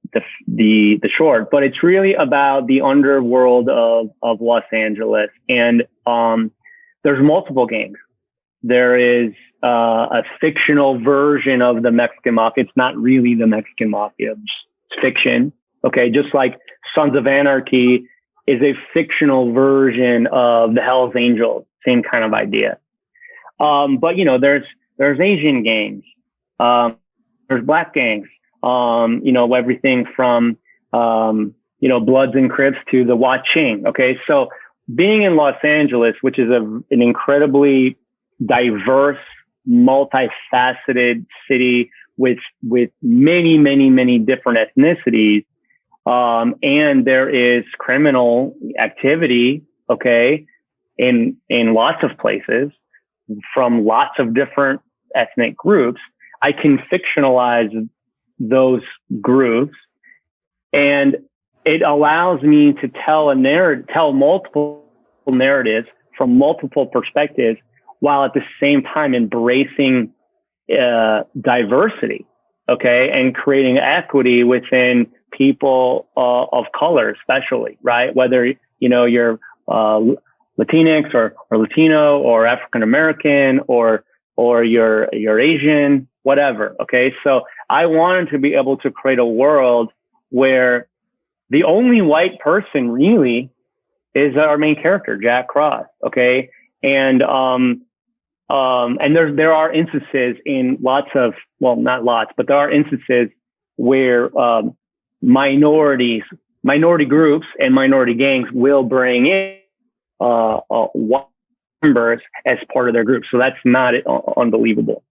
Speaker 4: short. But it's really about the underworld of Los Angeles, and there's multiple gangs. There is a fictional version of the Mexican Mafia. It's not really the Mexican Mafia. It's fiction. Okay, just like Sons of Anarchy is a fictional version of the Hells Angels, same kind of idea. But there's Asian gangs, there's black gangs, everything from Bloods and Crips to the Watching. Okay, so being in Los Angeles, which is an incredibly diverse, multifaceted city with many, many, many different ethnicities. And there is criminal activity, in lots of places from lots of different ethnic groups. I can fictionalize those groups, and it allows me to tell multiple narratives from multiple perspectives, while at the same time embracing diversity, and creating equity within people of color, especially, right? Whether you're Latinx or Latino or African American or you're Asian, whatever. Okay, so I wanted to be able to create a world where the only white person really is our main character, Jack Cross. Okay, and there are instances in not lots, but there are instances where minority groups and minority gangs will bring in white members as part of their group. So that's not unbelievable.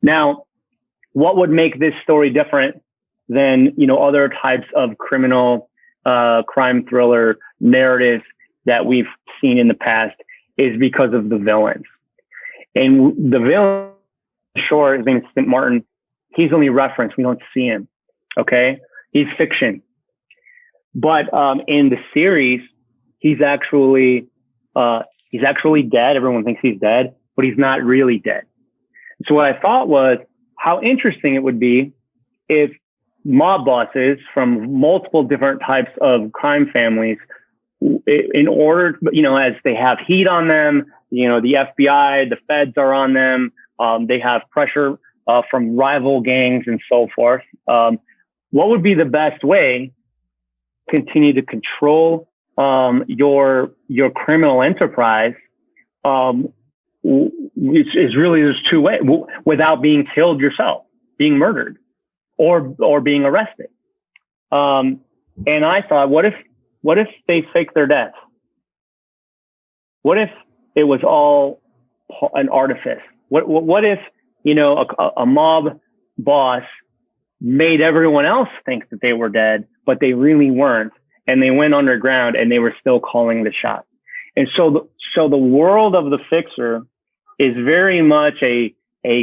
Speaker 4: Now, what would make this story different than other types of criminal crime thriller narratives that we've seen in the past is because of the villains. And the villains short, his name is St. Martin. He's only referenced. We don't see him. Okay. He's fiction. But in the series, he's actually dead. Everyone thinks he's dead, but he's not really dead. So what I thought was how interesting it would be if mob bosses from multiple different types of crime families, in order, as they have heat on them, the FBI, the feds are on them. They have pressure from rival gangs and so forth. What would be the best way to continue to control your criminal enterprise? It's really, there's two ways, without being killed yourself, being murdered, or being arrested. And I thought, what if they fake their death? What if it was all an artifice? What if, a mob boss made everyone else think that they were dead, but they really weren't, and they went underground and they were still calling the shots? And so the world of the fixer is very much a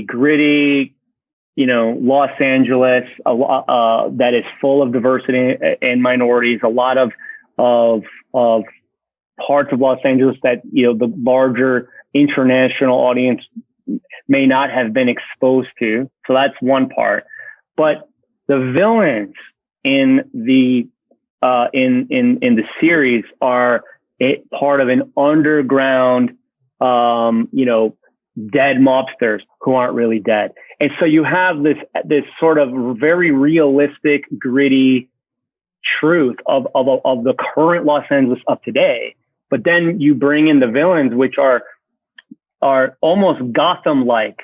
Speaker 4: gritty, Los Angeles that is full of diversity and minorities. A lot of parts of Los Angeles that the larger international audience may not have been exposed to. So that's one part. But the villains in the series are part of an underground, dead mobsters who aren't really dead. And so you have this sort of very realistic, gritty truth of the current Los Angeles of today. But then you bring in the villains, which are almost Gotham-like.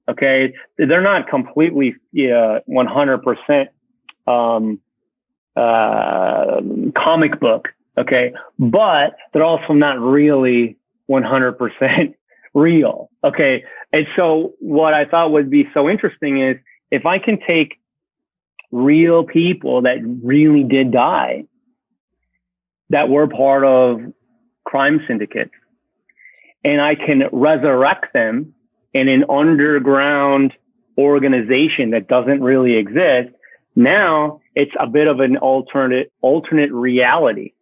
Speaker 4: Okay, they're not completely 100% comic book. Okay, but they're also not really 100% real. Okay. And so what I thought would be so interesting is if I can take real people that really did die, that were part of crime syndicates, and I can resurrect them in an underground organization that doesn't really exist. Now it's a bit of an alternate reality,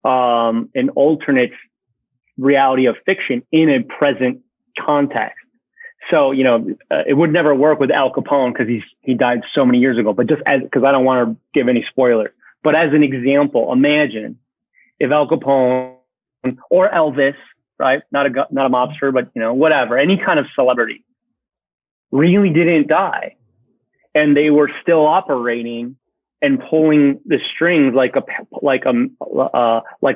Speaker 4: an alternate reality of fiction in a present context. So, it would never work with Al Capone because he died so many years ago, but just because I don't want to give any spoilers, but as an example, imagine if Al Capone or Elvis, right? Not a mobster, but whatever, any kind of celebrity really didn't die, and they were still operating and pulling the strings like a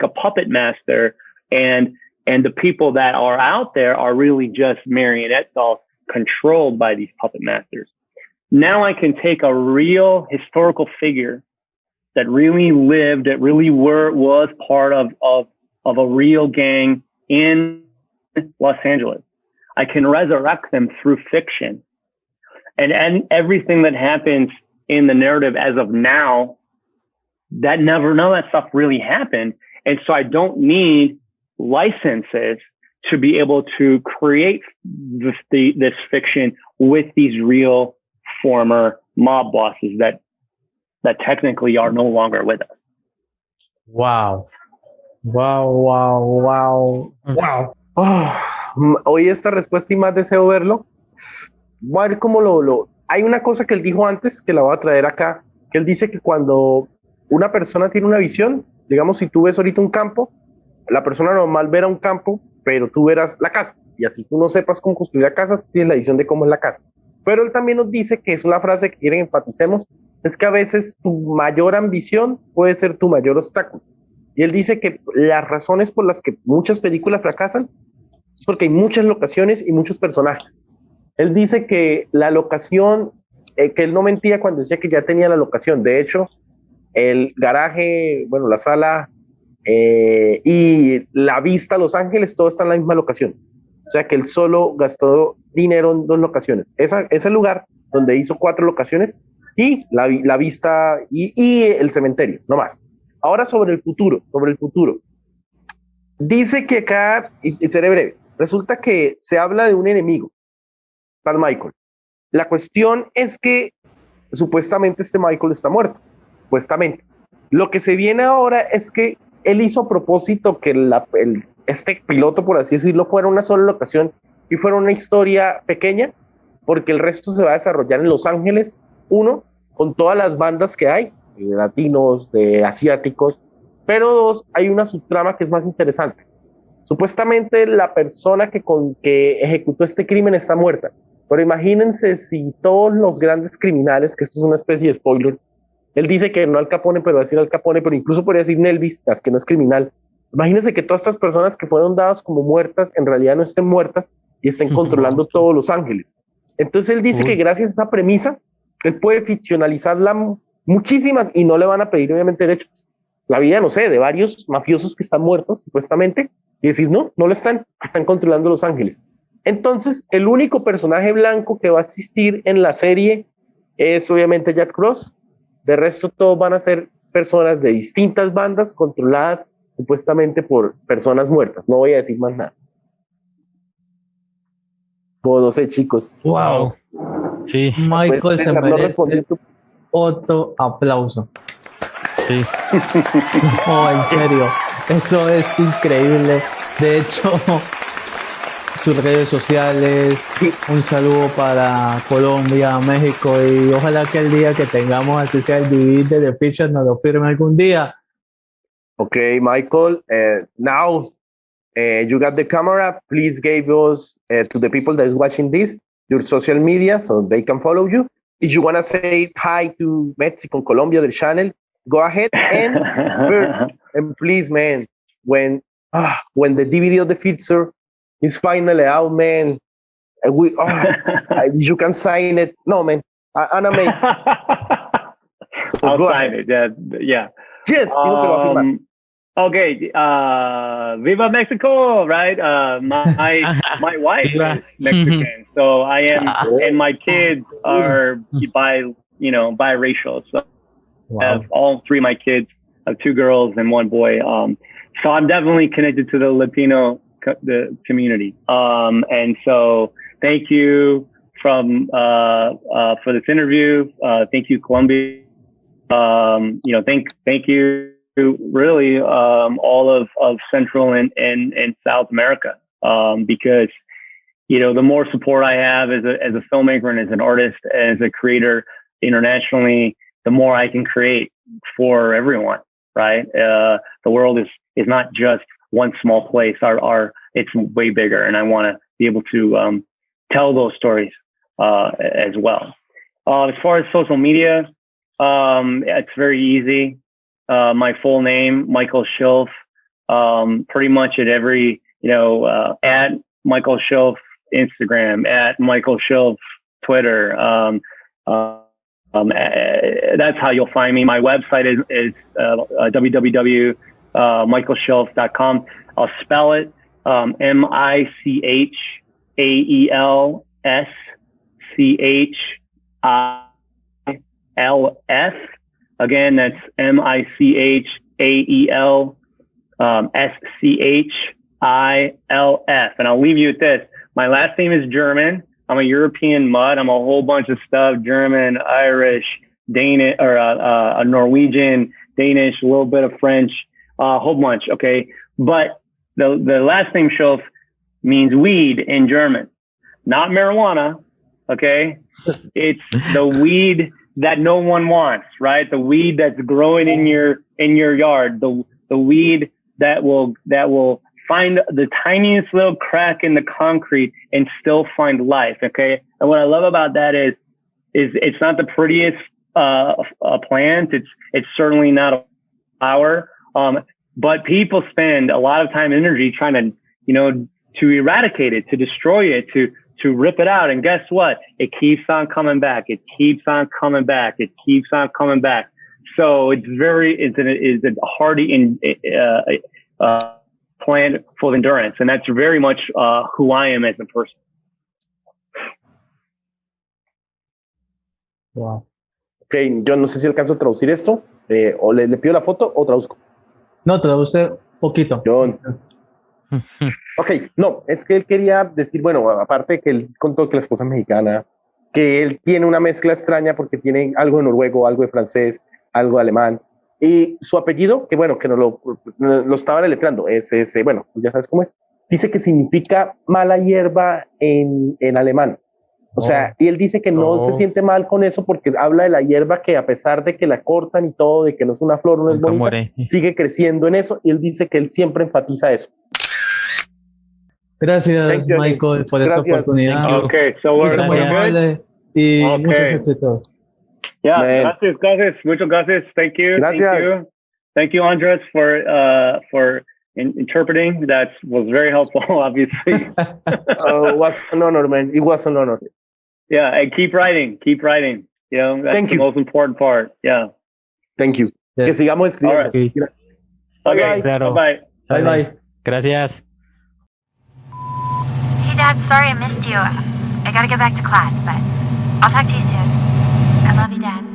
Speaker 4: puppet master, and the people that are out there are really just marionette dolls controlled by these puppet masters. Now I can take a real historical figure that really lived, that really was part of a real gang in Los Angeles. I can resurrect them through fiction. And everything that happens in the narrative as of now, none of that stuff really happened. And so I don't need licenses to be able to create this fiction with these real former mob bosses that technically are no longer with us.
Speaker 1: Wow. Wow.
Speaker 3: Oí esta respuesta y más deseo verlo. Voy a ver cómo Hay una cosa que él dijo antes que la voy a traer acá, que él dice que cuando una persona tiene una visión, digamos, si tú ves ahorita un campo, la persona normal verá un campo, pero tú verás la casa, y así tú no sepas cómo construir la casa, tienes la visión de cómo es la casa. Pero él también nos dice que es una frase que quieren enfaticemos, es que a veces tu mayor ambición puede ser tu mayor obstáculo. Y él dice que las razones por las que muchas películas fracasan es porque hay muchas locaciones y muchos personajes. Él dice que la locación, que él no mentía cuando decía que ya tenía la locación. De hecho, el garaje, bueno, la sala y la vista a Los Ángeles, todo está en la misma locación. O sea que él solo gastó dinero en 2 locaciones. Ese lugar donde hizo 4 locaciones y la vista y el cementerio, no más. Ahora sobre el futuro. Dice que acá, y seré breve, resulta que se habla de un enemigo, tal Michael. La cuestión es que supuestamente este Michael está muerto, supuestamente. Lo que se viene ahora es que él hizo a propósito que este piloto, por así decirlo, fuera una sola locación y fuera una historia pequeña, porque el resto se va a desarrollar en Los Ángeles, uno, con todas las bandas que hay, de latinos, de asiáticos, pero dos, hay una subtrama que es más interesante. Supuestamente la persona que ejecutó este crimen está muerta, pero imagínense si todos los grandes criminales, que esto es una especie de spoiler, él dice que no Al Capone, pero va a decir Al Capone, pero incluso podría decir Nelvis, que no es criminal. Imagínense que todas estas personas que fueron dadas como muertas, en realidad no estén muertas y estén controlando todos Los Ángeles. Entonces él dice que gracias a esa premisa, él puede ficcionalizarla muchísimas y no le van a pedir obviamente derechos. La vida, no sé, de varios mafiosos que están muertos, supuestamente, y decir, no lo están controlando Los Ángeles. Entonces, el único personaje blanco que va a existir en la serie es obviamente Jack Frost. De resto, todos van a ser personas de distintas bandas controladas supuestamente por personas muertas. No voy a decir más nada. No sé, chicos.
Speaker 2: Wow. Sí.
Speaker 1: Michael se merece otro aplauso.
Speaker 2: Sí.
Speaker 1: Oh, en serio, eso es increíble. De hecho, sus redes sociales, sí. Un saludo para Colombia, México, y ojalá que el día que tengamos así sea el DVD de The Picture nos lo firme algún día.
Speaker 3: Okay, Michael, now you got the camera. Please give us to the people that is watching this your social media so they can follow you. If you want to say hi to Mexico, Colombia, the channel, go ahead and please, man, when the DVD of the feature is finally out, man, you can sign it. No, man, I'm amazed.
Speaker 4: So I'll sign it. Yeah.
Speaker 3: Yes.
Speaker 4: Okay. Viva Mexico, right? My wife is Mexican, so I am, and my kids are biracial. So I have all three of my kids. I have two girls and one boy. So I'm definitely connected to the Latino community. And so thank you for this interview. Thank you, Colombian. Thank you really all of Central and South America, because the more support I have as a filmmaker and as an artist, as a creator internationally, the more I can create for everyone, right? The world is not just one small place. It's way bigger, and I want to be able to tell those stories as well. As far as social media, it's very easy. My full name, Michael Schilf, pretty much at every, at Michael Schilf Instagram, at Michael Schilf Twitter. That's how you'll find me. My website is www.michaelschilf.com. I'll spell it MICHAELSCHILF. Again, that's MICHAELSCHILF. And I'll leave you with this. My last name is German. I'm a European mutt. I'm a whole bunch of stuff: German, Irish, Danish, or Norwegian, Danish, a little bit of French, a whole bunch. Okay, but the last name Schilf means weed in German, not marijuana. Okay, it's the weed that no one wants, right? The weed that's growing in your yard, the weed that will find the tiniest little crack in the concrete and still find life. Okay, and what I love about that is it's not the prettiest plant. It's certainly not a flower, but people spend a lot of time and energy trying to to eradicate it, to destroy it, to rip it out. And guess what? It keeps on coming back. It keeps on coming back. It keeps on coming back. So it's a hardy plant full of endurance. And that's very much who I am as a person.
Speaker 1: Wow.
Speaker 3: Ok, yo no sé si alcanzo a traducir esto, o le pido la foto o traduzco.
Speaker 1: No, traduce poquito.
Speaker 3: John. Ok, no, es que él quería decir, bueno, aparte que él contó que la esposa es mexicana, que él tiene una mezcla extraña porque tiene algo de noruego, algo de francés, algo de alemán. Y su apellido, que bueno, que no lo estaba deletrando, bueno, ya sabes cómo es, dice que significa mala hierba en alemán. O sea, y él dice que no se siente mal con eso porque habla de la hierba que a pesar de que la cortan y todo, de que no es una flor, no es bonita, sigue creciendo en eso, y él dice que él siempre enfatiza eso.
Speaker 1: Gracias, Michael, por esta oportunidad.
Speaker 4: Okay, so we're
Speaker 1: good. Y muchos éxitos.
Speaker 4: Yeah, gracias, muchas gracias. Thank you.
Speaker 3: Gracias.
Speaker 4: Thank you, Andres, for interpreting. That was very helpful, obviously.
Speaker 3: It was an honor, man. It was an honor.
Speaker 4: Yeah, and keep writing. You know, that's the most important part. Yeah.
Speaker 3: Thank you. Yes. Que sigamos escribiendo.
Speaker 4: Right.
Speaker 3: Okay.
Speaker 2: Claro.
Speaker 1: Bye.
Speaker 2: Gracias.
Speaker 5: Hey, Dad, sorry I missed you. I gotta get back to class, but I'll talk to you soon. I love you, Dad.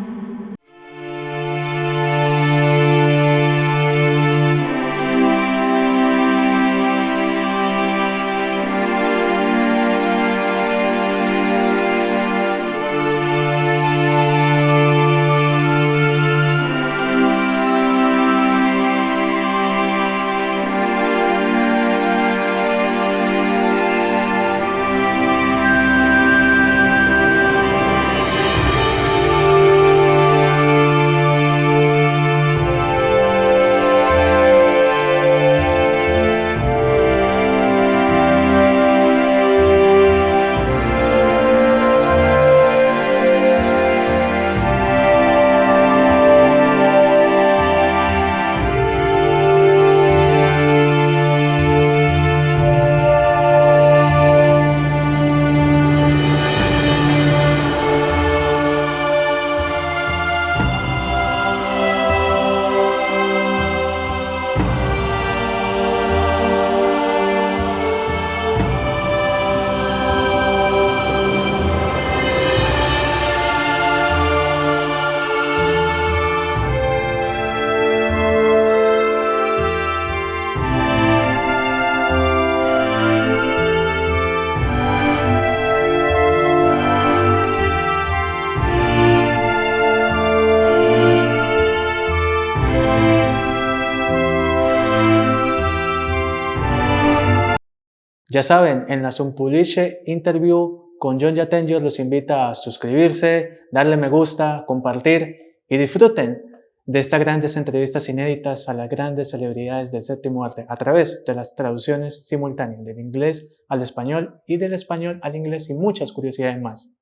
Speaker 1: Ya saben, en la Publishe Interview con Jhon Jatenjor los invita a suscribirse, darle me gusta, compartir y disfruten de estas grandes entrevistas inéditas a las grandes celebridades del séptimo arte a través de las traducciones simultáneas del inglés al español y del español al inglés y muchas curiosidades más.